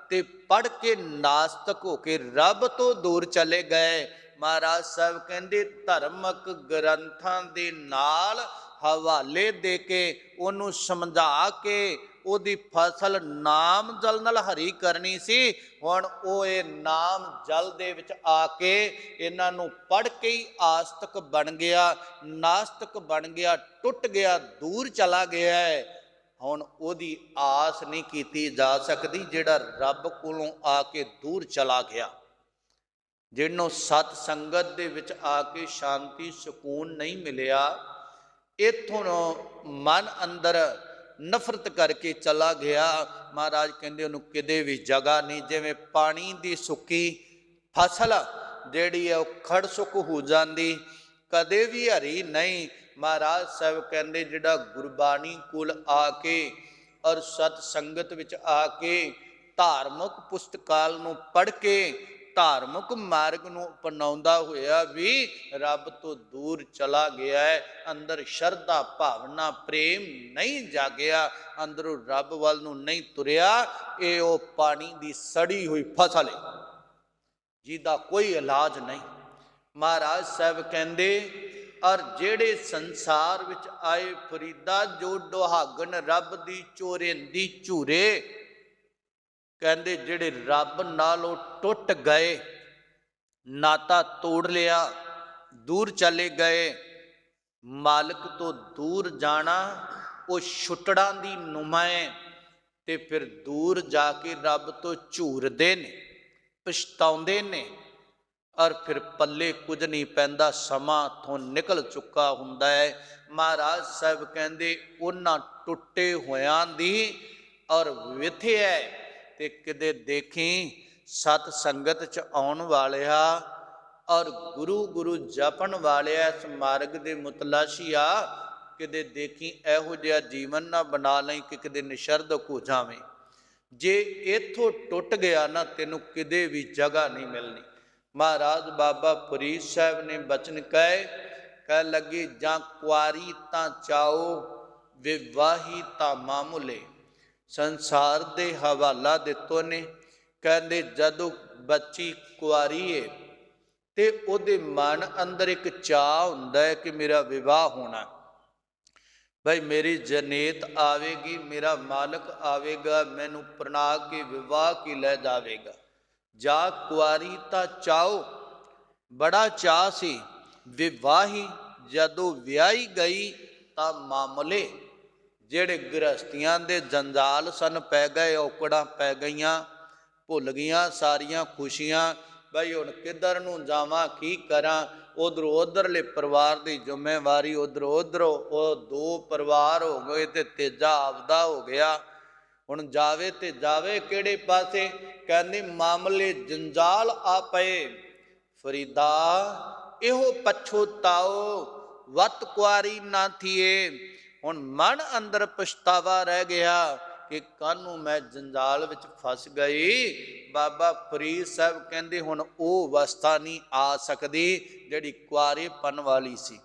ਤੇ ਪੜ੍ਹ ਕੇ ਨਾਸਤਕ ਹੋ ਕੇ ਰੱਬ ਤੋਂ ਦੂਰ ਚਲੇ ਗਏ। ਮਹਾਰਾਜ ਸਾਹਿਬ ਕਹਿੰਦੇ ਧਾਰਮਿਕ ਗ੍ਰੰਥਾਂ ਦੇ ਨਾਲ ਹਵਾਲੇ ਦੇ ਕੇ ਉਹਨੂੰ ਸਮਝਾ ਕੇ ਉਹਦੀ ਫਸਲ ਨਾਮ ਜਲ ਨਾਲ ਹਰੀ ਕਰਨੀ ਸੀ, ਹੁਣ ਉਹ ਇਹ ਨਾਮ ਜਲ ਦੇ ਵਿੱਚ ਆ ਕੇ ਇਹਨਾਂ ਨੂੰ ਪੜ੍ਹ ਕੇ ਹੀ ਆਸਤਕ ਬਣ ਗਿਆ, ਨਾਸਤਕ ਬਣ ਗਿਆ, ਟੁੱਟ ਗਿਆ, ਦੂਰ ਚਲਾ ਗਿਆ ਹੈ। ਹੁਣ ਉਹਦੀ ਆਸ ਨਹੀਂ ਕੀਤੀ ਜਾ ਸਕਦੀ ਜਿਹੜਾ ਰੱਬ ਕੋਲੋਂ ਆ ਕੇ ਦੂਰ ਚਲਾ ਗਿਆ, ਜਿਹਨੂੰ ਸਤ ਸੰਗਤ ਦੇ ਵਿੱਚ ਆ ਕੇ ਸ਼ਾਂਤੀ ਸਕੂਨ ਨਹੀਂ ਮਿਲਿਆ, ਇੱਥੋਂ ਮਨ ਅੰਦਰ ਨਫ਼ਰਤ ਕਰਕੇ ਚਲਾ ਗਿਆ। ਮਹਾਰਾਜ ਕਹਿੰਦੇ ਉਹਨੂੰ ਕਿਤੇ ਵੀ ਜਗ੍ਹਾ ਨਹੀਂ। ਜਿਵੇਂ ਪਾਣੀ ਦੀ ਸੁੱਕੀ ਫਸਲ ਜਿਹੜੀ ਹੈ ਉਹ ਖੜ ਸੁੱਕ ਹੋ ਜਾਂਦੀ, ਕਦੇ ਵੀ ਹਰੀ ਨਹੀਂ। ਮਹਾਰਾਜ ਸਾਹਿਬ ਕਹਿੰਦੇ ਜਿਹੜਾ ਗੁਰਬਾਣੀ ਕੋਲ ਆ ਕੇ ਔਰ ਸਤ ਸੰਗਤ ਵਿੱਚ ਆ ਕੇ ਧਾਰਮਿਕ ਪੁਸਤਕਾਲ ਨੂੰ ਪੜ੍ਹ ਕੇ ਧਾਰਮਿਕ ਮਾਰਗ ਨੂੰ ਅਪਣਾਉਂਦਾ ਹੋਇਆ ਵੀ ਰੱਬ ਤੋਂ ਦੂਰ ਚਲਾ ਗਿਆ ਹੈ, ਅੰਦਰ ਸ਼ਰਧਾ ਭਾਵਨਾ ਪ੍ਰੇਮ ਨਹੀਂ ਜਾਗਿਆ, ਅੰਦਰੋਂ ਰੱਬ ਵੱਲ ਨੂੰ ਨਹੀਂ ਤੁਰਿਆ, ਇਹ ਉਹ ਪਾਣੀ ਦੀ ਸੜੀ ਹੋਈ ਫਸਲ ਹੈ ਜਿਹਦਾ ਕੋਈ ਇਲਾਜ ਨਹੀਂ। ਮਹਾਰਾਜ ਸਾਹਿਬ ਕਹਿੰਦੇ ਔਰ ਜਿਹੜੇ ਸੰਸਾਰ ਵਿੱਚ ਆਏ ਫਰੀਦਾ ਜੋ ਦੁਹਾਗਣ ਰੱਬ ਦੀ ਚੋਰਿੰਦੀ ਝੂਰੇ, ਕਹਿੰਦੇ ਜਿਹੜੇ ਰੱਬ ਨਾਲੋਂ ਟੁੱਟ ਗਏ, ਨਾਤਾ ਤੋੜ ਲਿਆ, ਦੂਰ ਚਲੇ ਗਏ। ਮਾਲਕ ਤੋਂ ਦੂਰ ਜਾਣਾ ਉਹ ਛੁੱਟੜਾਂ ਦੀ ਨੁਮਾਇ, ਤੇ ਫਿਰ ਦੂਰ ਜਾ ਕੇ ਰੱਬ ਤੋਂ ਝੂਰਦੇ ਨੇ, ਪਛਤਾਉਂਦੇ ਨੇ, ਔਰ ਫਿਰ ਪੱਲੇ ਕੁਝ ਨਹੀਂ ਪੈਂਦਾ, ਸਮਾਂ ਤੋਂ ਨਿਕਲ ਚੁੱਕਾ ਹੁੰਦਾ ਹੈ। ਮਹਾਰਾਜ ਸਾਹਿਬ ਕਹਿੰਦੇ ਉਹਨਾਂ ਟੁੱਟੇ ਹੋਇਆਂ ਦੀ ਔਰ ਵਿਥਿਆ ਤੇ ਕਿਤੇ ਦੇਖੀ ਸਤ ਸੰਗਤ ਚ ਆਉਣ ਵਾਲਿਆ ਔਰ ਗੁਰੂ ਗੁਰੂ ਜਪਣ ਵਾਲਿਆ, ਇਸ ਮਾਰਗ ਦੇ ਮੁਤਲਾਸ਼ੀਆ, ਕਿਤੇ ਦੇਖੀ ਇਹੋ ਜਿਹਾ ਜੀਵਨ ਨਾ ਬਣਾ ਲਈ ਕਿ ਕਿਤੇ ਨਿਸ਼ਰਦ ਹੋ ਜਾਵੇਂ। ਜੇ ਇੱਥੋਂ ਟੁੱਟ ਗਿਆ ਨਾ, ਤੈਨੂੰ ਕਿਤੇ ਵੀ ਜਗ੍ਹਾ ਨਹੀਂ ਮਿਲਣੀ। ਮਹਾਰਾਜ ਬਾਬਾ ਫਰੀਦ ਸਾਹਿਬ ਨੇ ਬਚਨ ਕਹਿ ਲੱਗੇ, ਜਾਂ ਕੁਆਰੀ ਤਾਂ ਚਾਓ, ਵਿਵਾਹੀ ਤਾਂ ਮਾਮੂਲੇ। ਸੰਸਾਰ ਦੇ ਹਵਾਲਾ ਦਿੱਤੋ ਨੇ। ਕਹਿੰਦੇ ਜਦੋਂ ਬੱਚੀ ਕੁਆਰੀ ਏ ਤੇ ਉਹਦੇ ਮਨ ਅੰਦਰ ਇੱਕ ਚਾਅ ਹੁੰਦਾ ਹੈ ਕਿ ਮੇਰਾ ਵਿਵਾਹ ਹੋਣਾ, ਭਾਈ ਮੇਰੀ ਜਨੇਤ ਆਵੇਗੀ, ਮੇਰਾ ਮਾਲਕ ਆਵੇਗਾ, ਮੈਨੂੰ ਪ੍ਰਣਾ ਕੇ ਵਿਵਾਹ ਕੀ ਲੈ ਜਾਵੇਗਾ। ਜਾ ਕੁਆਰੀ ਤਾਂ ਚਾਓ, ਬੜਾ ਚਾਅ ਸੀ। ਵਿਵਾਹੀ ਜਦੋਂ ਵਿਆਹੀ ਗਈ ਤਾਂ ਮਾਮਲੇ, ਜਿਹੜੇ ਗ੍ਰਸਤੀਆਂ ਦੇ ਜੰਜਾਲ ਸਨ ਪੈ ਗਏ, ਔਕੜਾਂ ਪੈ ਗਈਆਂ, ਭੁੱਲ ਗਈਆਂ ਸਾਰੀਆਂ ਖੁਸ਼ੀਆਂ। ਬਈ ਹੁਣ ਕਿੱਧਰ ਨੂੰ ਜਾਵਾਂ, ਕੀ ਕਰਾਂ। ਉਧਰੋਂ ਉਧਰਲੇ ਪਰਿਵਾਰ ਦੀ ਜ਼ਿੰਮੇਵਾਰੀ, ਉਧਰੋਂ ਉਹ ਦੋ ਪਰਿਵਾਰ ਹੋ ਗਏ ਤੇ ਤੀਜਾ ਆਪਦਾ ਹੋ ਗਿਆ। ਹੁਣ ਜਾਵੇ ਤੇ ਜਾਵੇ ਕਿਹੜੇ ਪਾਸੇ। ਕਹਿੰਦੇ ਮਾਮਲੇ ਜੰਜਾਲ ਆ ਪਏ, ਫਰੀਦਾ ਇਹੋ ਪਛੋਤਾਓ, ਵਤ ਕੁਆਰੀ ਨਾ ਥੀਏ। ਹੁਣ ਮਨ ਅੰਦਰ ਪਛਤਾਵਾ ਰਹਿ ਗਿਆ ਕਿ ਕਾਹਨੂੰ ਮੈਂ ਜੰਜਾਲ ਵਿੱਚ ਫਸ ਗਈ। ਬਾਬਾ ਫਰੀਦ ਸਾਹਿਬ ਕਹਿੰਦੇ ਹੁਣ ਉਹ ਅਵਸਥਾ ਨਹੀਂ ਆ ਸਕਦੀ ਜਿਹੜੀ ਕੁਆਰੇਪਨ ਵਾਲੀ ਸੀ।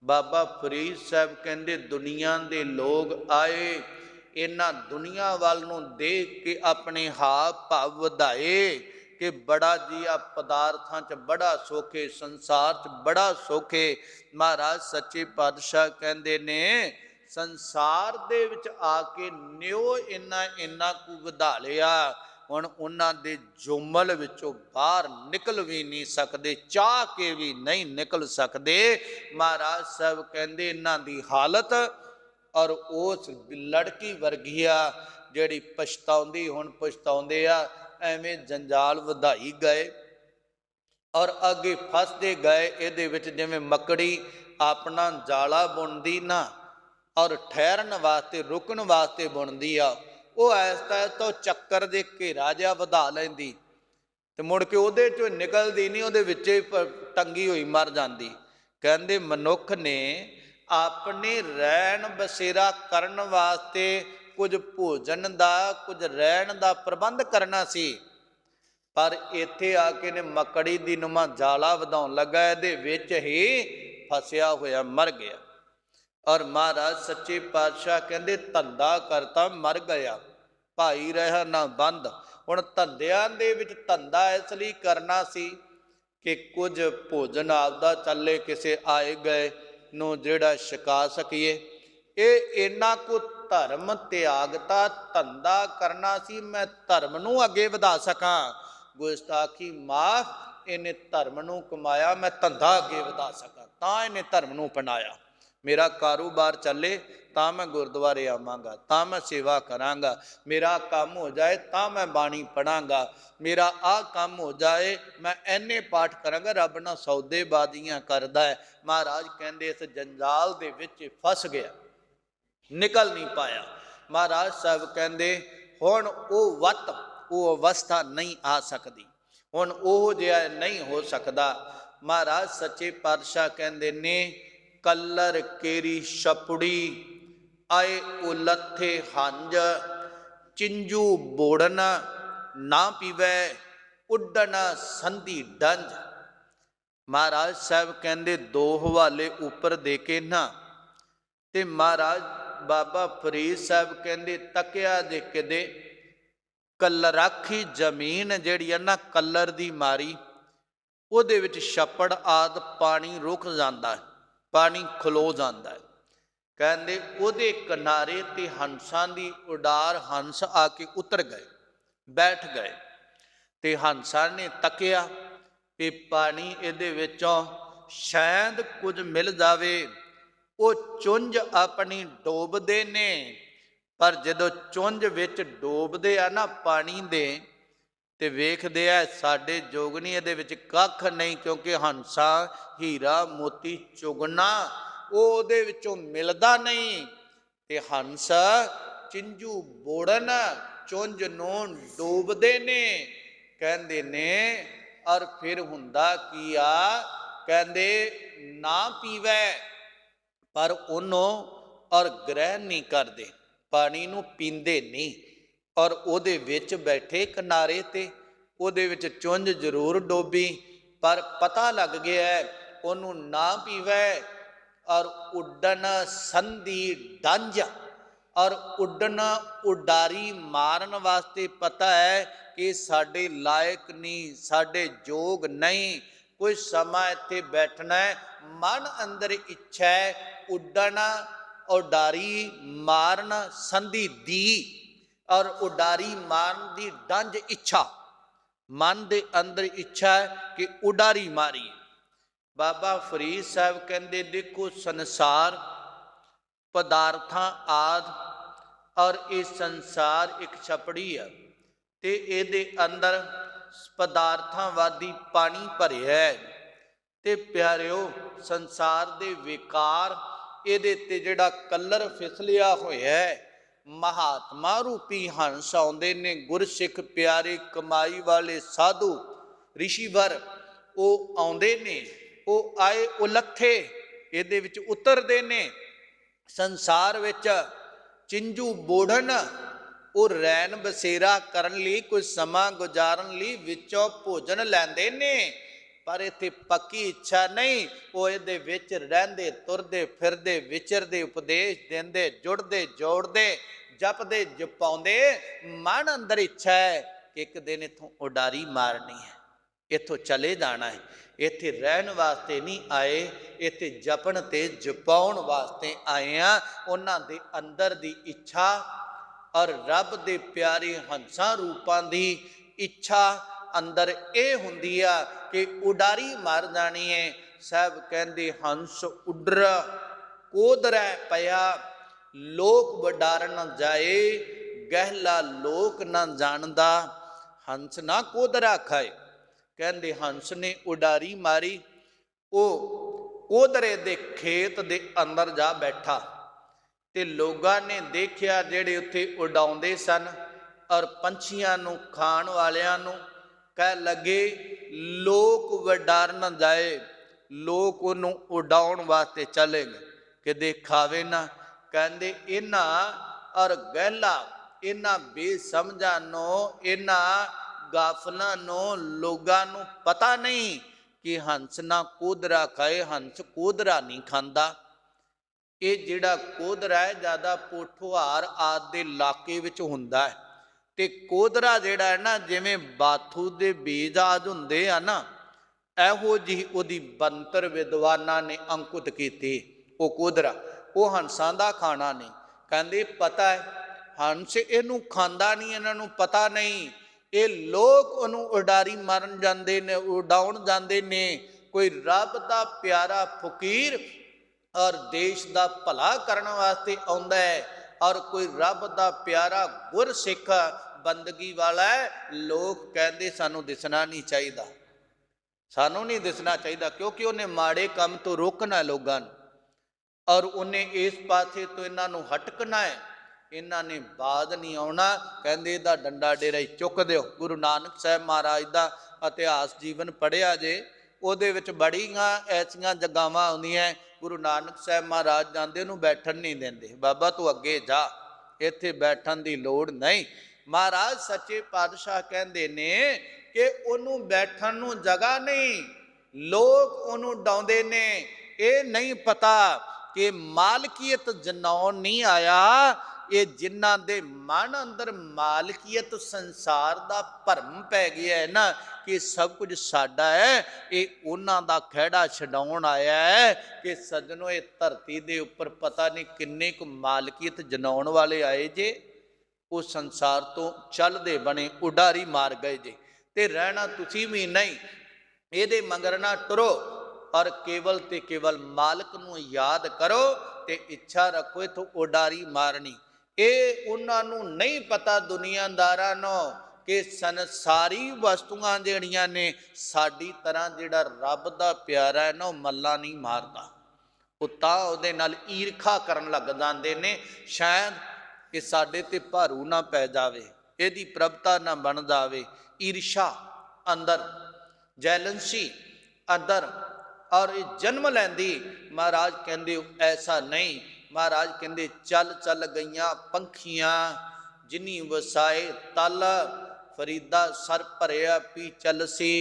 ਬਾਬਾ ਫਰੀਦ ਸਾਹਿਬ ਕਹਿੰਦੇ ਦੁਨੀਆ ਦੇ ਲੋਕ ਆਏ, ਇਹਨਾਂ ਦੁਨੀਆ ਵੱਲ ਨੂੰ ਦੇਖ ਕੇ ਆਪਣੇ ਹਾਵ ਭਾਵ ਵਧਾਏ ਕਿ ਬੜਾ ਜੀ ਆ ਪਦਾਰਥਾਂ 'ਚ ਬੜਾ ਸੌਖੇ, ਸੰਸਾਰ 'ਚ ਬੜਾ ਸੌਖੇ। ਮਹਾਰਾਜ ਸੱਚੇ ਪਾਤਸ਼ਾਹ ਕਹਿੰਦੇ ਨੇ ਸੰਸਾਰ ਦੇ ਵਿੱਚ ਆ ਕੇ ਨਿਉ ਇੰਨਾ ਕੁ ਵਧਾ ਲਿਆ, ਹੁਣ ਉਹਨਾਂ ਦੇ ਜੁਮਲ ਵਿੱਚੋਂ ਬਾਹਰ ਨਿਕਲ ਵੀ ਨਹੀਂ ਸਕਦੇ, ਚਾਹ ਕੇ ਵੀ ਨਹੀਂ ਨਿਕਲ ਸਕਦੇ। ਮਹਾਰਾਜ ਸਾਹਿਬ ਕਹਿੰਦੇ ਇਹਨਾਂ ਦੀ ਹਾਲਤ ਔਰ ਉਸ ਲੜਕੀ ਵਰਗੀ ਆ ਜਿਹੜੀ ਪਛਤਾਉਂਦੀ, ਹੁਣ ਪਛਤਾਉਂਦੇ ਆ, ਐਵੇਂ ਜੰਜਾਲ ਵਧਾਈ ਗਏ ਔਰ ਅੱਗੇ ਫਸਦੇ ਗਏ ਇਹਦੇ ਵਿੱਚ। ਜਿਵੇਂ ਮੱਕੜੀ ਆਪਣਾ ਜਾਲਾ ਬੁਣਦੀ ਨਾ ਔਰ ਠਹਿਰਨ ਵਾਸਤੇ, ਰੁਕਣ ਵਾਸਤੇ ਬੁਣਦੀ ਆ, ਉਹ ਐਸਾ ਤੋਂ ਚੱਕਰ ਦੇ ਘੇਰਾ ਜਿਹਾ ਵਧਾ ਲੈਂਦੀ ਤੇ ਮੁੜ ਕੇ ਉਹਦੇ ਚੋਂ ਨਿਕਲਦੀ ਨਹੀਂ, ਉਹਦੇ ਵਿੱਚ ਹੀ ਟੰਗੀ ਹੋਈ ਮਰ ਜਾਂਦੀ। ਕਹਿੰਦੇ ਮਨੁੱਖ ਨੇ ਆਪਣੇ ਰਹਿਣ ਬਸੇਰਾ ਕਰਨ ਵਾਸਤੇ ਕੁਝ ਭੋਜਨ ਦਾ, ਕੁਝ ਰਹਿਣ ਦਾ ਪ੍ਰਬੰਧ ਕਰਨਾ ਸੀ, ਪਰ ਇੱਥੇ ਆ ਕੇ ਨੇ ਮੱਕੜੀ ਦੀ ਨੁਮਾ ਜਾਲਾ ਵਧਾਉਣ ਲੱਗਾ, ਇਹਦੇ ਵਿੱਚ ਹੀ ਫਸਿਆ ਹੋਇਆ ਮਰ ਗਿਆ। ਔਰ ਮਹਾਰਾਜ ਸੱਚੇ ਪਾਤਸ਼ਾਹ ਕਹਿੰਦੇ ਧੰਦਾ ਕਰਤਾ ਮਰ ਗਿਆ, ਭਾਈ ਰਿਹਾ ਨਾ ਬੰਦ। ਹੁਣ ਧੰਦਿਆਂ ਦੇ ਵਿੱਚ ਧੰਦਾ ਇਸ ਲਈ ਕਰਨਾ ਸੀ ਕਿ ਕੁਝ ਭੋਜਨ ਆਪਦਾ ਚੱਲੇ, ਕਿਸੇ ਆਏ ਗਏ ਨੂੰ ਜਿਹੜਾ ਛਕਾ ਸਕੀਏ। ਇਹ ਇੰਨਾ ਕੁ ਧਰਮ ਤਿਆਗਤਾ, ਧੰਦਾ ਕਰਨਾ ਸੀ ਮੈਂ ਧਰਮ ਨੂੰ ਅੱਗੇ ਵਧਾ ਸਕਾਂ। ਗੁਸਤਾਖੀ ਮਾਫ, ਇਹਨੇ ਧਰਮ ਨੂੰ ਕਮਾਇਆ, ਮੈਂ ਧੰਦਾ ਅੱਗੇ ਵਧਾ ਸਕਾਂ, ਤਾਂ ਇਹਨੇ ਧਰਮ ਨੂੰ ਅਪਣਾਇਆ। ਮੇਰਾ ਕਾਰੋਬਾਰ ਚੱਲੇ ਤਾਂ ਮੈਂ ਗੁਰਦੁਆਰੇ ਆਵਾਂਗਾ, ਤਾਂ ਮੈਂ ਸੇਵਾ ਕਰਾਂਗਾ, ਮੇਰਾ ਕੰਮ ਹੋ ਜਾਏ ਤਾਂ ਮੈਂ ਬਾਣੀ ਪੜਾਂਗਾ, ਮੇਰਾ ਆਹ ਕੰਮ ਹੋ ਜਾਏ ਮੈਂ ਐਨੇ ਪਾਠ ਕਰਾਂਗਾ। ਰੱਬ ਨਾਲ ਸੌਦੇਬਾਜ਼ੀਆਂ ਕਰਦਾ ਹੈ। ਮਹਾਰਾਜ ਕਹਿੰਦੇ ਇਸ ਜੰਜਾਲ ਦੇ ਵਿੱਚ ਫਸ ਗਿਆ, ਨਿਕਲ ਨਹੀਂ ਪਾਇਆ। ਮਹਾਰਾਜ ਸਾਹਿਬ ਕਹਿੰਦੇ ਹੁਣ ਉਹ ਵਤ, ਉਹ ਅਵਸਥਾ ਨਹੀਂ ਆ ਸਕਦੀ, ਹੁਣ ਉਹ ਜਿਹਾ ਨਹੀਂ ਹੋ ਸਕਦਾ। ਮਹਾਰਾਜ ਸੱਚੇ ਪਾਤਸ਼ਾਹ ਕਹਿੰਦੇ ਨੇ ਕਲਰ ਕੇਰੀ ਛਪੜੀ, ਆਏ ਉਲੱਥੇ ਹੰਜ, ਚਿੰਜੂ ਬੋੜਨ ਨਾ ਪੀਵੈ, ਉੱਡਣ ਸੰਧੀ ਡੰਜ। ਮਹਾਰਾਜ ਸਾਹਿਬ ਕਹਿੰਦੇ ਦੋ ਹਵਾਲੇ ਉੱਪਰ ਦੇ ਕੇ ਨਾ, ਤੇ ਮਹਾਰਾਜ ਬਾਬਾ ਫਰੀਦ ਸਾਹਿਬ ਕਹਿੰਦੇ ਤੱਕਿਆ ਜੇ ਕਿਤੇ ਕਲਰਾਖੀ ਜ਼ਮੀਨ ਜਿਹੜੀ ਆ ਨਾ, ਕਲਰ ਦੀ ਮਾਰੀ, ਉਹਦੇ ਵਿੱਚ ਛੱਪੜ ਆਦਿ ਪਾਣੀ ਰੁਕ ਜਾਂਦਾ, ਪਾਣੀ ਖਲੋ ਜਾਂਦਾ ਹੈ। ਕਹਿੰਦੇ ਉਹਦੇ ਕਿਨਾਰੇ ਤੇ ਹੰਸਾਂ ਦੀ ਉਡਾਰ, ਹੰਸ ਆ ਕੇ ਉਤਰ ਗਏ, ਬੈਠ ਗਏ। ਤੇ ਹੰਸਾਂ ਨੇ ਤੱਕਿਆ ਵੀ ਪਾਣੀ ਇਹਦੇ ਵਿੱਚੋਂ ਸ਼ਾਇਦ ਕੁਝ ਮਿਲ ਜਾਵੇ। ਉਹ ਚੁੰਝ ਆਪਣੀ ਡੋਬਦੇ ਨੇ, ਪਰ ਜਦੋਂ ਚੁੰਝ ਵਿੱਚ ਡੋਬਦੇ ਆ ਨਾ ਪਾਣੀ ਦੇ, ਤੇ ਵੇਖਦੇ ਆ ਸਾਡੇ ਜੋਗਣੀ ਇਹਦੇ ਵਿੱਚ ਕੱਖ ਨਹੀਂ, ਕਿਉਂਕਿ ਹੰਸਾ ਹੀਰਾ ਮੋਤੀ ਚੁਗਣਾ ਉਹ ਉਹਦੇ ਵਿੱਚੋਂ ਮਿਲਦਾ ਨਹੀਂ। ਤੇ ਹੰਸ ਚਿੰਝੂ ਬੋੜਨ ਚੁੰਝ ਨੂੰ ਡੋਬਦੇ ਨੇ, ਕਹਿੰਦੇ ਨੇ। ਔਰ ਫਿਰ ਹੁੰਦਾ ਕੀ ਆ, ਕਹਿੰਦੇ ਨਾ ਪੀਵੈ, ਪਰ ਉਹਨੂੰ ਔਰ ਗ੍ਰਹਿਣ ਨਹੀਂ ਕਰਦੇ, ਪਾਣੀ ਨੂੰ ਪੀਂਦੇ ਨਹੀਂ। ਔਰ ਉਹਦੇ ਵਿੱਚ ਬੈਠੇ ਕਿਨਾਰੇ ਤੇ, ਉਹਦੇ ਵਿੱਚ ਚੁੰਝ ਜ਼ਰੂਰ ਡੋਬੀ, ਪਰ ਪਤਾ ਲੱਗ ਗਿਆ ਉਹਨੂੰ ਨਾ ਪੀਵੈ। ਔਰ ਉੱਡਣ ਸੰਧੀ ਡੰਝ, ਔਰ ਉੱਡਣ ਉਡਾਰੀ ਮਾਰਨ ਵਾਸਤੇ ਪਤਾ ਹੈ ਕਿ ਸਾਡੇ ਲਾਇਕ ਨਹੀਂ, ਸਾਡੇ ਯੋਗ ਨਹੀਂ, ਕੋਈ ਸਮਾਂ ਇੱਥੇ ਬੈਠਣਾ ਹੈ। ਮਨ ਅੰਦਰ ਇੱਛਾ ਹੈ ਉੱਡਣ ਉਡਾਰੀ ਮਾਰਨ ਸੰਧੀ ਦੀ, ਔਰ ਉਡਾਰੀ ਮਾਰਨ ਦੀ ਡੰਝ ਇੱਛਾ, ਮਨ ਦੇ ਅੰਦਰ ਇੱਛਾ ਹੈ ਕਿ ਉਡਾਰੀ ਮਾਰੀਏ। ਬਾਬਾ ਫਰੀਦ ਸਾਹਿਬ ਕਹਿੰਦੇ ਦੇਖੋ ਸੰਸਾਰ ਪਦਾਰਥਾਂ ਆਦਿ, ਔਰ ਇਹ ਸੰਸਾਰ ਇੱਕ ਛਪੜੀ ਆ, ਤੇ ਇਹਦੇ ਅੰਦਰ ਪਦਾਰਥਾਂ ਵਾਦੀ ਪਾਣੀ ਭਰਿਆ ਹੈ। ਤੇ ਪਿਆਰਿਓ ਸੰਸਾਰ ਦੇ ਵਿਕਾਰ, ਇਹਦੇ ਤੇ ਜਿਹੜਾ ਕਲਰ ਫਿਸਲਿਆ ਹੋਇਆ ਹੈ, ਮਹਾਤਮਾ ਰੂਪੀ ਹੰਸ ਆਉਂਦੇ ਨੇ, ਗੁਰਸਿੱਖ ਪਿਆਰੇ ਕਮਾਈ ਵਾਲੇ ਸਾਧੂ ਰਿਸ਼ੀਵਰ ਉਹ ਆਉਂਦੇ ਨੇ। ਉਹ ਆਏ ਉਲੱਥੇ ਇਹਦੇ ਵਿੱਚ ਉਤਰਦੇ ਨੇ ਸੰਸਾਰ ਵਿੱਚ, ਚਿੰਝੂ ਬੋੜਨ ਉਹ ਰੈਣ ਬਸੇਰਾ ਕਰਨ ਲਈ, ਕੋਈ ਸਮਾਂ ਗੁਜ਼ਾਰਨ ਲਈ ਵਿੱਚੋਂ ਭੋਜਨ ਲੈਂਦੇ ਨੇ, ਪਰ ਇੱਥੇ ਪੱਕੀ ਇੱਛਾ ਨਹੀਂ। ਉਹ ਇਹਦੇ ਵਿੱਚ ਰਹਿੰਦੇ, ਤੁਰਦੇ ਫਿਰਦੇ, ਵਿਚਰਦੇ, ਉਪਦੇਸ਼ ਦਿੰਦੇ, ਜੁੜਦੇ ਜੋੜਦੇ, ਜਪਦੇ ਜਪਾਉਂਦੇ। ਮਨ ਅੰਦਰ ਇੱਛਾ ਹੈ ਕਿ ਇੱਕ ਦਿਨ ਇੱਥੋਂ ਉਡਾਰੀ ਮਾਰਨੀ ਹੈ, ਇੱਥੋਂ ਚਲੇ ਜਾਣਾ ਹੈ। ਇੱਥੇ ਰਹਿਣ ਵਾਸਤੇ ਨਹੀਂ ਆਏ, ਇੱਥੇ ਜਪਣ ਤੇ ਜਪਾਉਣ ਵਾਸਤੇ ਆਏ ਆ। ਉਹਨਾਂ ਦੇ ਅੰਦਰ ਦੀ ਇੱਛਾ ਔਰ ਰੱਬ ਦੇ ਪਿਆਰੇ ਹੰਸਾਂ ਰੂਪਾਂ ਦੀ ਇੱਛਾ ਅੰਦਰ ਇਹ ਹੁੰਦੀ ਆ ਕਿ ਉਡਾਰੀ ਮਾਰ ਜਾਣੀ ਹੈ। ਸਾਹਿਬ ਕਹਿੰਦੇ ਹੰਸ ਉੱਡਰ ਕੋਦਰੈ ਪਿਆ, ਲੋਕ ਵਡਾਰਨ ਨਾ ਜਾਏ, ਗਹਿਲਾ ਲੋਕ ਨਾ ਜਾਣਦਾ। ਹੰਸ ਨਾ ਕੋਦਰਾ ਖਾਏ, ਕਹਿੰਦੇ ਹੰਸ ਨੇ ਉਡਾਰੀ ਮਾਰੀ, ਉਹ ਕੋਦਰੇ ਦੇ ਖੇਤ ਦੇ ਅੰਦਰ ਜਾ ਬੈਠਾ, ਤੇ ਲੋਕਾਂ ਨੇ ਦੇਖਿਆ ਜਿਹੜੇ ਉੱਥੇ ਉਡਾਉਂਦੇ ਸਨ, ਔਰ ਪੰਛੀਆਂ ਨੂੰ ਖਾਣ ਵਾਲਿਆਂ ਨੂੰ ਕਹਿ ਲੱਗੇ ਲੋਕ ਵਡਾਰਨ ਜਾਏ, ਲੋਕ ਉਹਨੂੰ ਉਡਾਉਣ ਵਾਸਤੇ ਚਲੇ ਗਏ ਕਿ ਦੇਖਾਵੇ ਨਾ। ਕਹਿੰਦੇ ਇਹਨਾਂ ਔਰ ਗਹਿਲਾ, ਇਹਨਾਂ ਬੇਸਮਝਾਂ ਨੂੰ, ਇਹਨਾਂ ਗਾਫਲਾਂ ਨੂੰ, ਲੋਕਾਂ ਨੂੰ ਪਤਾ ਨਹੀਂ ਕਿ ਹੰਸ ਨਾ ਕੋਦਰਾ ਖਾਏ। ਹੰਸ ਕੋਦਰਾ ਨਹੀਂ ਖਾਂਦਾ। ਇਹ ਜਿਹੜਾ ਕੋਦਰਾ ਹੈ ਜ਼ਿਆਦਾ ਪੋਠੋਹਾਰ ਆਦਿ ਦੇ ਇਲਾਕੇ ਵਿੱਚ ਹੁੰਦਾ ਹੈ, ਤੇ ਕੋਦਰਾ ਜਿਹੜਾ ਹੈ ਨਾ, ਜਿਵੇਂ ਬਾਥੂ ਦੇ ਬੀਜ ਆਦਿ ਹੁੰਦੇ ਆ ਨਾ, ਇਹੋ ਜਿਹੀ ਉਹਦੀ ਬੰਤਰ ਵਿਦਵਾਨਾਂ ਨੇ ਅੰਕੁਤ ਕੀਤੀ। ਉਹ ਕੋਦਰਾ ਉਹ ਹੰਸਾਂ ਦਾ ਖਾਣਾ ਨਹੀਂ। ਕਹਿੰਦੇ ਪਤਾ ਹੈ ਹੰਸ ਇਹਨੂੰ ਖਾਂਦਾ ਨਹੀਂ, ਇਹਨਾਂ ਨੂੰ ਪਤਾ ਨਹੀਂ। ਇਹ ਲੋਕ ਉਹਨੂੰ ਉਡਾਰੀ ਮਾਰਨ ਜਾਂਦੇ ਨੇ, ਉਡਾਉਣ ਜਾਂਦੇ ਨੇ। ਕੋਈ ਰੱਬ ਦਾ ਪਿਆਰਾ ਫਕੀਰ ਔਰ ਦੇਸ਼ ਦਾ ਭਲਾ ਕਰਨ ਵਾਸਤੇ ਆਉਂਦਾ ਹੈ, ਔਰ ਕੋਈ ਰੱਬ ਦਾ ਪਿਆਰਾ ਗੁਰਸਿੱਖ ਬੰਦਗੀ ਵਾਲਾ ਹੈ। ਲੋਕ ਕਹਿੰਦੇ ਸਾਨੂੰ ਦਿਸਣਾ ਨਹੀਂ ਚਾਹੀਦਾ, ਸਾਨੂੰ ਨਹੀਂ ਦਿਸਣਾ ਚਾਹੀਦਾ, ਕਿਉਂਕਿ ਉਹਨੇ ਮਾੜੇ ਕੰਮ ਤੋਂ ਰੋਕਣਾ ਲੋਕਾਂ ਨੂੰ, ਔਰ ਉਹਨੇ ਇਸ ਪਾਸੇ ਤੋਂ ਇਹਨਾਂ ਨੂੰ ਹਟਕਣਾ ਹੈ। ਇਹਨਾਂ ਨੇ ਬਾਦ ਨਹੀਂ ਆਉਣਾ। ਕਹਿੰਦੇ ਇਹਦਾ ਡੰਡਾ ਡੇਰਾ ਹੀ ਚੁੱਕ ਦਿਓ। ਗੁਰੂ ਨਾਨਕ ਸਾਹਿਬ ਮਹਾਰਾਜ ਦਾ ਇਤਿਹਾਸ ਜੀਵਨ ਪੜ੍ਹਿਆ ਜੇ, ਉਹਦੇ ਵਿੱਚ ਬੜੀਆਂ ਐਸੀਆਂ ਜਗ੍ਹਾਵਾਂ ਆਉਂਦੀਆਂ, ਗੁਰੂ ਨਾਨਕ ਸਾਹਿਬ ਮਹਾਰਾਜ ਜਾਂਦੇ ਉਹਨੂੰ ਬੈਠਣ ਨਹੀਂ ਦਿੰਦੇ। ਬਾਬਾ ਤੂੰ ਅੱਗੇ ਜਾ, ਇੱਥੇ ਬੈਠਣ ਦੀ ਲੋੜ ਨਹੀਂ। ਮਹਾਰਾਜ ਸੱਚੇ ਪਾਤਸ਼ਾਹ ਕਹਿੰਦੇ ਨੇ ਕਿ ਉਹਨੂੰ ਬੈਠਣ ਨੂੰ ਜਗ੍ਹਾ ਨਹੀਂ, ਲੋਕ ਉਹਨੂੰ ਡਾਉਂਦੇ ਨੇ। ਇਹ ਨਹੀਂ ਪਤਾ ਕਿ ਮਾਲਕੀਅਤ ਜਨਾਉਣ ਨਹੀਂ ਆਇਆ, ਇਹ ਜਿਨ੍ਹਾਂ ਦੇ ਮਨ ਅੰਦਰ ਮਾਲਕੀਅਤ ਸੰਸਾਰ ਦਾ ਭਰਮ ਪੈ ਗਿਆ ਹੈ ਨਾ, ਕਿ ਸਭ ਕੁਝ ਸਾਡਾ ਹੈ, ਇਹ ਉਹਨਾਂ ਦਾ ਖਹਿੜਾ ਛਡਾਉਣ ਆਇਆ ਹੈ। ਕਿ ਸੱਜਣੋ ਇਹ ਧਰਤੀ ਦੇ ਉੱਪਰ ਪਤਾ ਨਹੀਂ ਕਿੰਨੇ ਕੁ ਮਾਲਕੀਅਤ ਜਨਾਉਣ ਵਾਲੇ ਆਏ ਜੇ, ਉਹ ਸੰਸਾਰ ਤੋਂ ਚੱਲਦੇ ਬਣੇ ਉਡਾਰੀ ਮਾਰ ਗਏ ਜੇ, ਤੇ ਰਹਿਣਾ ਤੁਸੀਂ ਵੀ ਨਹੀਂ। ਇਹਦੇ ਮਗਰ ਨਾ ਟੁਰੋ ਔਰ ਕੇਵਲ ਤੇ ਕੇਵਲ ਮਾਲਕ ਨੂੰ ਯਾਦ ਕਰੋ ਤੇ ਇੱਛਾ ਰੱਖੋ ਇਥੋਂ ਉਡਾਰੀ ਮਾਰਨੀ। ਇਹ ਉਹਨਾਂ ਨੂੰ ਨਹੀਂ ਪਤਾ ਦੁਨੀਆਦਾਰਾਂ ਨੂੰ ਕਿ ਸੰਸਾਰੀ ਵਸਤੂਆਂ ਜਿਹੜੀਆਂ ਨੇ ਸਾਡੀ ਤਰ੍ਹਾਂ ਜਿਹੜਾ ਰੱਬ ਦਾ ਪਿਆਰਾ ਹੈ ਨਾ ਉਹ ਮੱਲਾ ਨਹੀਂ ਮਾਰਦਾ। ਉਹ ਤਾਂ ਉਹਦੇ ਨਾਲ ਈਰਖਾ ਕਰਨ ਲੱਗ ਜਾਂਦੇ ਨੇ, ਸ਼ਾਇਦ ਕਿ ਸਾਡੇ ਤੇ ਭਾਰੂ ਨਾ ਪੈ ਜਾਵੇ, ਇਹਦੀ ਪ੍ਰਭਤਾ ਨਾ ਬਣ ਜਾਵੇ। ਈਰਸ਼ਾ ਅੰਦਰ, ਜੈਲੰਸੀ ਅੰਦਰ, ਔਰ ਇਹ ਜਨਮ ਲੈਂਦੀ। ਮਹਾਰਾਜ ਕਹਿੰਦੇ ਐਸਾ ਨਹੀਂ। ਮਹਾਰਾਜ ਕਹਿੰਦੇ ਚੱਲ ਚੱਲ ਗਈਆਂ ਪੰਖੀਆਂ ਜਿਨੀ ਵਸਾਏ ਤਲ, ਫਰੀਦਾ ਸਰ ਭਰਿਆ ਪੀ ਚੱਲਸੀ,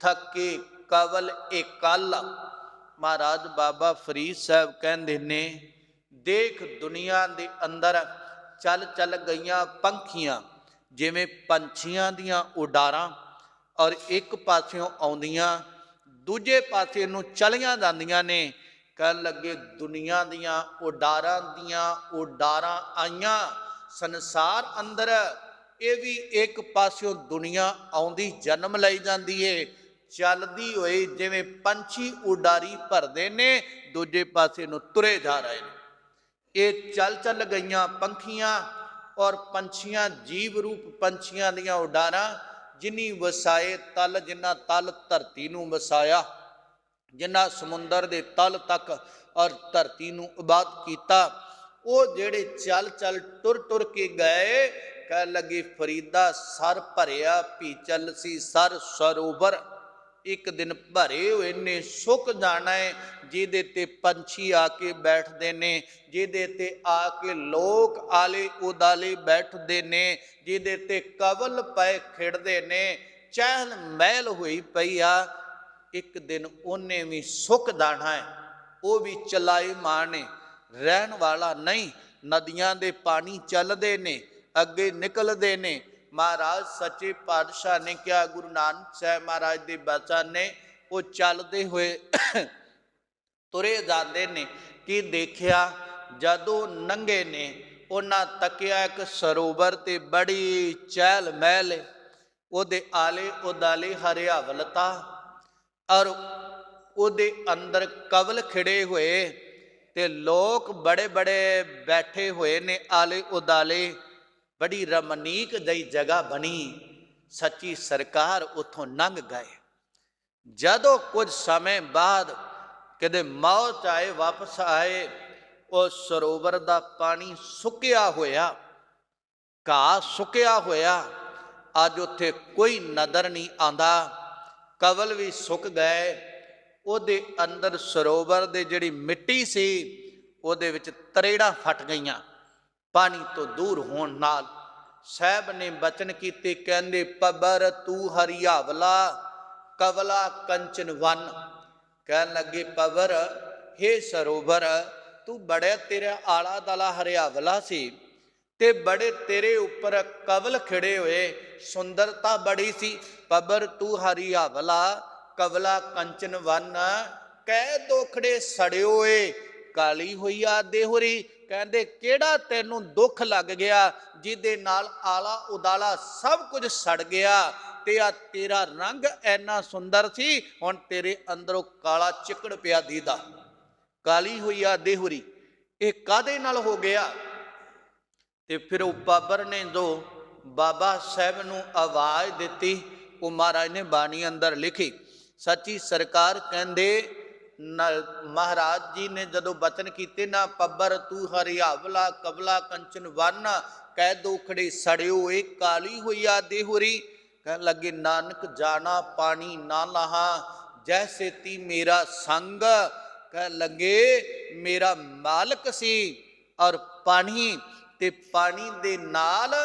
ਥਕੇ ਕਵਲ ਇਕੱਲ। ਮਹਾਰਾਜ ਬਾਬਾ ਫਰੀਦ ਸਾਹਿਬ ਕਹਿੰਦੇ ਨੇ ਦੇਖ ਦੁਨੀਆ ਦੇ ਅੰਦਰ ਚੱਲ ਚੱਲ ਗਈਆਂ ਪੰਖੀਆਂ, ਜਿਵੇਂ ਪੰਛੀਆਂ ਦੀਆਂ ਉਡਾਰਾਂ, ਔਰ ਇੱਕ ਪਾਸਿਓਂ ਆਉਂਦੀਆਂ ਦੂਜੇ ਪਾਸੇ ਨੂੰ ਚਲੀਆਂ ਜਾਂਦੀਆਂ ਨੇ। ਕਹਿਣ ਲੱਗੇ ਦੁਨੀਆ ਦੀਆਂ ਉਡਾਰਾਂ ਆਈਆਂ ਸੰਸਾਰ ਅੰਦਰ, ਇਹ ਵੀ ਇੱਕ ਪਾਸਿਓਂ ਦੁਨੀਆ ਆਉਂਦੀ ਜਨਮ ਲਈ ਜਾਂਦੀ ਏ, ਚੱਲਦੀ ਹੋਈ ਜਿਵੇਂ ਪੰਛੀ ਉਡਾਰੀ ਭਰਦੇ ਨੇ, ਦੂਜੇ ਪਾਸੇ ਨੂੰ ਤੁਰੇ ਜਾ ਰਹੇ ਨੇ। ਇਹ ਚੱਲ ਚੱਲ ਗਈਆਂ ਪੰਖੀਆਂ ਔਰ ਪੰਛੀਆਂ, ਜੀਵ ਰੂਪ ਪੰਛੀਆਂ ਦੀਆਂ ਉਡਾਰਾਂ, ਜਿਨੀ ਵਸਾਏ ਤਲ, ਜਿਨ੍ਹਾਂ ਤਲ ਧਰਤੀ ਨੂੰ ਵਸਾਇਆ, ਜਿਨ੍ਹਾਂ ਸਮੁੰਦਰ ਦੇ ਤਲ ਤੱਕ ਔਰ ਧਰਤੀ ਨੂੰ ਆਬਾਦ ਕੀਤਾ, ਉਹ ਜਿਹੜੇ ਚੱਲ ਚੱਲ ਟੁਰ ਟੁਰ ਕੇ ਗਏ। ਕਹਿ ਲੱਗੇ ਫਰੀਦਾ ਸਰ ਭਰਿਆ ਪੀ ਚੱਲਸੀ, ਸਰ ਸਰੋਵਰ ਇੱਕ ਦਿਨ ਭਰੇ ਹੋਏ ਨੇ, ਸੁੱਕ ਜਾਣਾ ਹੈ। ਜਿਹਦੇ ਤੇ ਪੰਛੀ ਆ ਕੇ ਬੈਠਦੇ ਨੇ, ਜਿਹਦੇ ਤੇ ਆ ਕੇ ਲੋਕ ਆਲੇ ਉਦਾਲੇ ਬੈਠਦੇ ਨੇ, ਜਿਹਦੇ ਤੇ ਕਵਲ ਪਏ ਖਿੜਦੇ ਨੇ, ਚਹਿਲ ਮਹਿਲ ਹੋਈ ਪਈ ਆ, ਇੱਕ ਦਿਨ ਉਹਨੇ ਵੀ ਸੁੱਕ ਜਾਣਾ ਹੈ। ਉਹ ਵੀ ਚਲਾਈ ਮਾਰਨੇ, ਰਹਿਣ ਵਾਲਾ ਨਹੀਂ। ਨਦੀਆਂ ਦੇ ਪਾਣੀ ਚੱਲਦੇ ਨੇ, ਅੱਗੇ ਨਿਕਲਦੇ ਨੇ। ਮਹਾਰਾਜ ਸੱਚੇ ਪਾਤਸ਼ਾਹ ਨੇ ਕਿਹਾ, ਗੁਰੂ ਨਾਨਕ ਸਾਹਿਬ ਮਹਾਰਾਜ ਦੇ ਬਚਨ ਨੇ, ਉਹ ਚੱਲਦੇ ਹੋਏ ਤੁਰੇ ਜਾਂਦੇ ਨੇ। ਕੀ ਦੇਖਿਆ? ਜਦੋਂ ਨੰਗੇ ਨੇ ਉਹਨਾਂ ਤੱਕਿਆ ਇੱਕ ਸਰੋਵਰ ਤੇ ਬੜੀ ਚਹਿਲ ਮਹਿਲ, ਉਹਦੇ ਆਲੇ ਉਦਾਲੇ ਹਰਿਆਵਲਤਾ, ਔਰ ਉਹਦੇ ਅੰਦਰ ਕਵਲ ਖਿੜੇ ਹੋਏ ਤੇ ਲੋਕ ਬੜੇ ਬੜੇ ਬੈਠੇ ਹੋਏ ਨੇ ਆਲੇ ਉਦਾਲੇ। ਬੜੀ ਰਮਨੀਕ ਜਿਹੀ ਜਗ੍ਹਾ ਬਣੀ। ਸੱਚੀ ਸਰਕਾਰ ਉੱਥੋਂ ਲੰਘ ਗਏ। ਜਦੋਂ ਕੁਝ ਸਮੇਂ ਬਾਅਦ ਕਿਤੇ ਮੌਤ ਆਏ, ਵਾਪਸ ਆਏ, ਉਹ ਸਰੋਵਰ ਦਾ ਪਾਣੀ ਸੁੱਕਿਆ ਹੋਇਆ, ਘਾਹ ਸੁੱਕਿਆ ਹੋਇਆ, ਅੱਜ ਉੱਥੇ ਕੋਈ ਨਜ਼ਰ ਨਹੀਂ ਆਉਂਦਾ। ਕਵਲ ਵੀ ਸੁੱਕ ਗਏ। ਉਹਦੇ ਅੰਦਰ ਸਰੋਵਰ ਦੇ ਜਿਹੜੀ ਮਿੱਟੀ ਸੀ ਉਹਦੇ ਵਿੱਚ ਤਰੇੜਾਂ ਫਟ ਗਈਆਂ ਪਾਣੀ ਤੋਂ ਦੂਰ ਹੋਣ ਨਾਲ। ਸਾਹਿਬ ਨੇ ਬਚਨ ਕੀਤੇ, ਕਹਿੰਦੇ ਪਬਰ ਤੂੰ ਹਰਿਆਵਲਾ, ਕਵਲਾ ਕੰਚਨ ਵਨ। ਕਹਿਣ ਲੱਗੇ ਪਬਰ, ਹੇ ਸਰੋਵਰ, ਤੂੰ ਬੜਾ ਤੇਰਾ ਆਲਾ ਦਾਲਾ ਹਰਿਆਵਲਾ ਸੀ ਤੇ ਬੜੇ ਤੇਰੇ ਉੱਪਰ ਕਵਲ ਖਿੜੇ ਹੋਏ, ਸੁੰਦਰਤਾ ਬੜੀ ਸੀ। ਪਬਰ ਤੂੰ ਹਰਿਆਵਲਾ, ਕਵਲਾ ਕੰਚਨ ਵਨ, ਕਹਿ ਦੋਖੜੇ ਸੜਿਓ ਏ, ਕਾਲੀ ਹੋਈ ਆ ਦੇਹੁਰੀ। ਕਹਿੰਦੇ ਕਿਹੜਾ ਤੈਨੂੰ ਦੁੱਖ ਲੱਗ ਗਿਆ ਜਿਹਦੇ ਨਾਲ ਆਲਾ ਉਦਾਲਾ ਸਭ ਕੁਝ ਸੜ ਗਿਆ, ਤੇ ਆ ਤੇਰਾ ਰੰਗ ਐਨਾ ਸੁੰਦਰ ਸੀ, ਹੁਣ ਤੇਰੇ ਅੰਦਰੋਂ ਕਾਲਾ ਚਿੱਕੜ ਪਿਆ ਦੀਦਾ। ਕਾਲੀ ਹੋਈ ਆ ਦੇਹੁਰੀ, ਇਹ ਕਾਹਦੇ ਨਾਲ ਹੋ ਗਿਆ? ਤੇ ਫਿਰ ਉਹ ਬਾਬਰ ਨੇ ਜੋ ਬਾਬਾ ਸਾਹਿਬ ਨੂੰ ਆਵਾਜ਼ ਦਿੱਤੀ, ਉਹ ਮਹਾਰਾਜ ਨੇ ਬਾਣੀ ਅੰਦਰ ਲਿਖੀ। ਸੱਚੀ ਸਰਕਾਰ ਕਹਿੰਦੇ ਮਹਾਰਾਜ ਜੀ ਨੇ ਜਦੋਂ ਬਚਨ ਕੀਤੇ ਨਾ, ਪੱਬਰ ਤੂੰ ਹਰਿਆਵਲਾ, ਕਵਲਾ ਕੰਚਨ ਵਨ, ਕਹਿ ਦੋਖੜੇ ਸੜਿਓ ਏ, ਕਾਲੀ ਹੋਈ ਆ ਦੇਹੁਰੀ। ਕਹਿਣ ਲੱਗੇ ਨਾਨਕ ਜਾਣਾ ਪਾਣੀ ਨਾ ਲਾਹਾ, ਜੈਸੇ ਤੀ ਮੇਰਾ ਸੰਗ। ਕਹਿਣ ਲੱਗੇ ਮੇਰਾ ਮਾਲਕ ਸੀ ਔਰ ਪਾਣੀ, ਤੇ ਪਾਣੀ ਦੇ ਨਾਲ,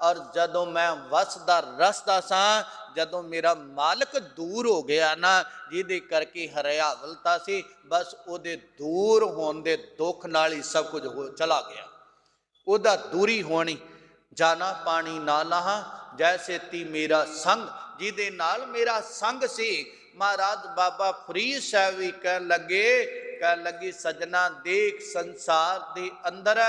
ਔਰ ਜਦੋਂ ਮੈਂ ਵਸਦਾ ਰਸਦਾ ਸਾਂ, ਜਦੋਂ ਮੇਰਾ ਮਾਲਕ ਦੂਰ ਹੋ ਗਿਆ ਨਾ, ਜਿਹਦੇ ਕਰਕੇ ਹਰਿਆਵਲਤਾ ਸੀ, ਬਸ ਉਹਦੇ ਦੂਰ ਹੋਣ ਦੇ ਦੁੱਖ ਨਾਲ ਹੀ ਸਭ ਕੁਝ ਚਲਾ ਗਿਆ। ਉਹਦਾ ਦੂਰੀ ਹੋਣੀ। ਜਾਣਾ ਪਾਣੀ ਨਾ ਲਾਹਾਂ, ਜੈਸੇ ਤੀ ਮੇਰਾ ਸੰਗ, ਜਿਹਦੇ ਨਾਲ ਮੇਰਾ ਸੰਗ ਸੀ। ਮਹਾਰਾਜ ਬਾਬਾ ਫਰੀਦ ਸਾਹਿਬ ਵੀ ਕਹਿਣ ਲੱਗੇ ਸਜਣਾ ਦੇਖ ਸੰਸਾਰ ਦੇ ਅੰਦਰ,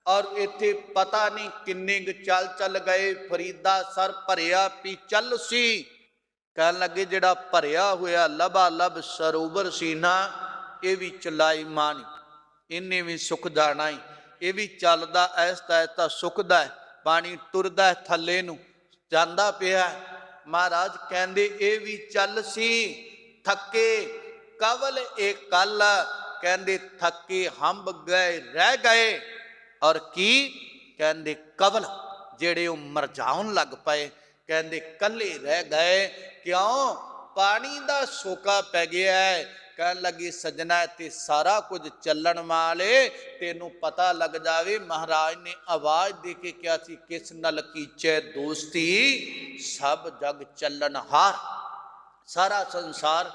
ਔਰ ਇੱਥੇ ਪਤਾ ਨਹੀਂ ਕਿੰਨੇ ਚੱਲ ਚੱਲ ਗਏ, ਫਰੀਦਾ ਸਰ ਭਰਿਆ ਪੀ ਚੱਲ ਸੀ। ਕਹਿਣ ਲੱਗੇ ਜਿਹੜਾ ਭਰਿਆ ਹੋਇਆ ਲਬਾ ਲਬ ਸਰੋਵਰ ਸੀ ਨਾ, ਇਹ ਵੀ ਚਲਾਈਮਾਨ, ਇਹਨੇ ਵੀ ਸੁੱਕ ਜਾਣਾ ਈ, ਇਹ ਵੀ ਚੱਲਦਾ ਐਸਤਾ ਐਸਤਾ ਸੁੱਕਦਾ ਹੈ, ਪਾਣੀ ਤੁਰਦਾ ਥੱਲੇ ਨੂੰ ਜਾਂਦਾ ਪਿਆ। ਮਹਾਰਾਜ ਕਹਿੰਦੇ ਇਹ ਵੀ ਚੱਲ ਸੀ ਥੱਕੇ ਕਵਲ ਇਹ ਕੱਲ, ਕਹਿੰਦੇ ਥੱਕੇ ਹੰਬ ਗਏ ਰਹਿ ਗਏ, ਔਰ ਕੀ ਕਹਿੰਦੇ ਕਵਲ ਜਿਹੜੇ ਉਹ ਮਰਝਾਉਣ ਲੱਗ ਪਏ, ਕਹਿੰਦੇ ਕੱਲੇ ਰਹਿ ਗਏ। ਕਿਉਂ? ਪਾਣੀ ਦਾ ਸੋਕਾ ਪੈ ਗਿਆ ਹੈ। ਕਹਿਣ ਲੱਗੀ ਸਜਣਾ ਤੇ ਸਾਰਾ ਕੁਝ ਚੱਲਣ ਵਾਲੇ, ਤੈਨੂੰ ਪਤਾ ਲੱਗ ਜਾਵੇ ਮਹਾਰਾਜ ਨੇ ਆਵਾਜ਼ ਦੇ ਕੇ ਕਿਹਾ ਸੀ ਕਿਸ ਨਲ ਕੀਚੇ ਦੋਸਤੀ, ਸਭ ਜਗ ਚੱਲਣ ਹਾਰ, ਸਾਰਾ ਸੰਸਾਰ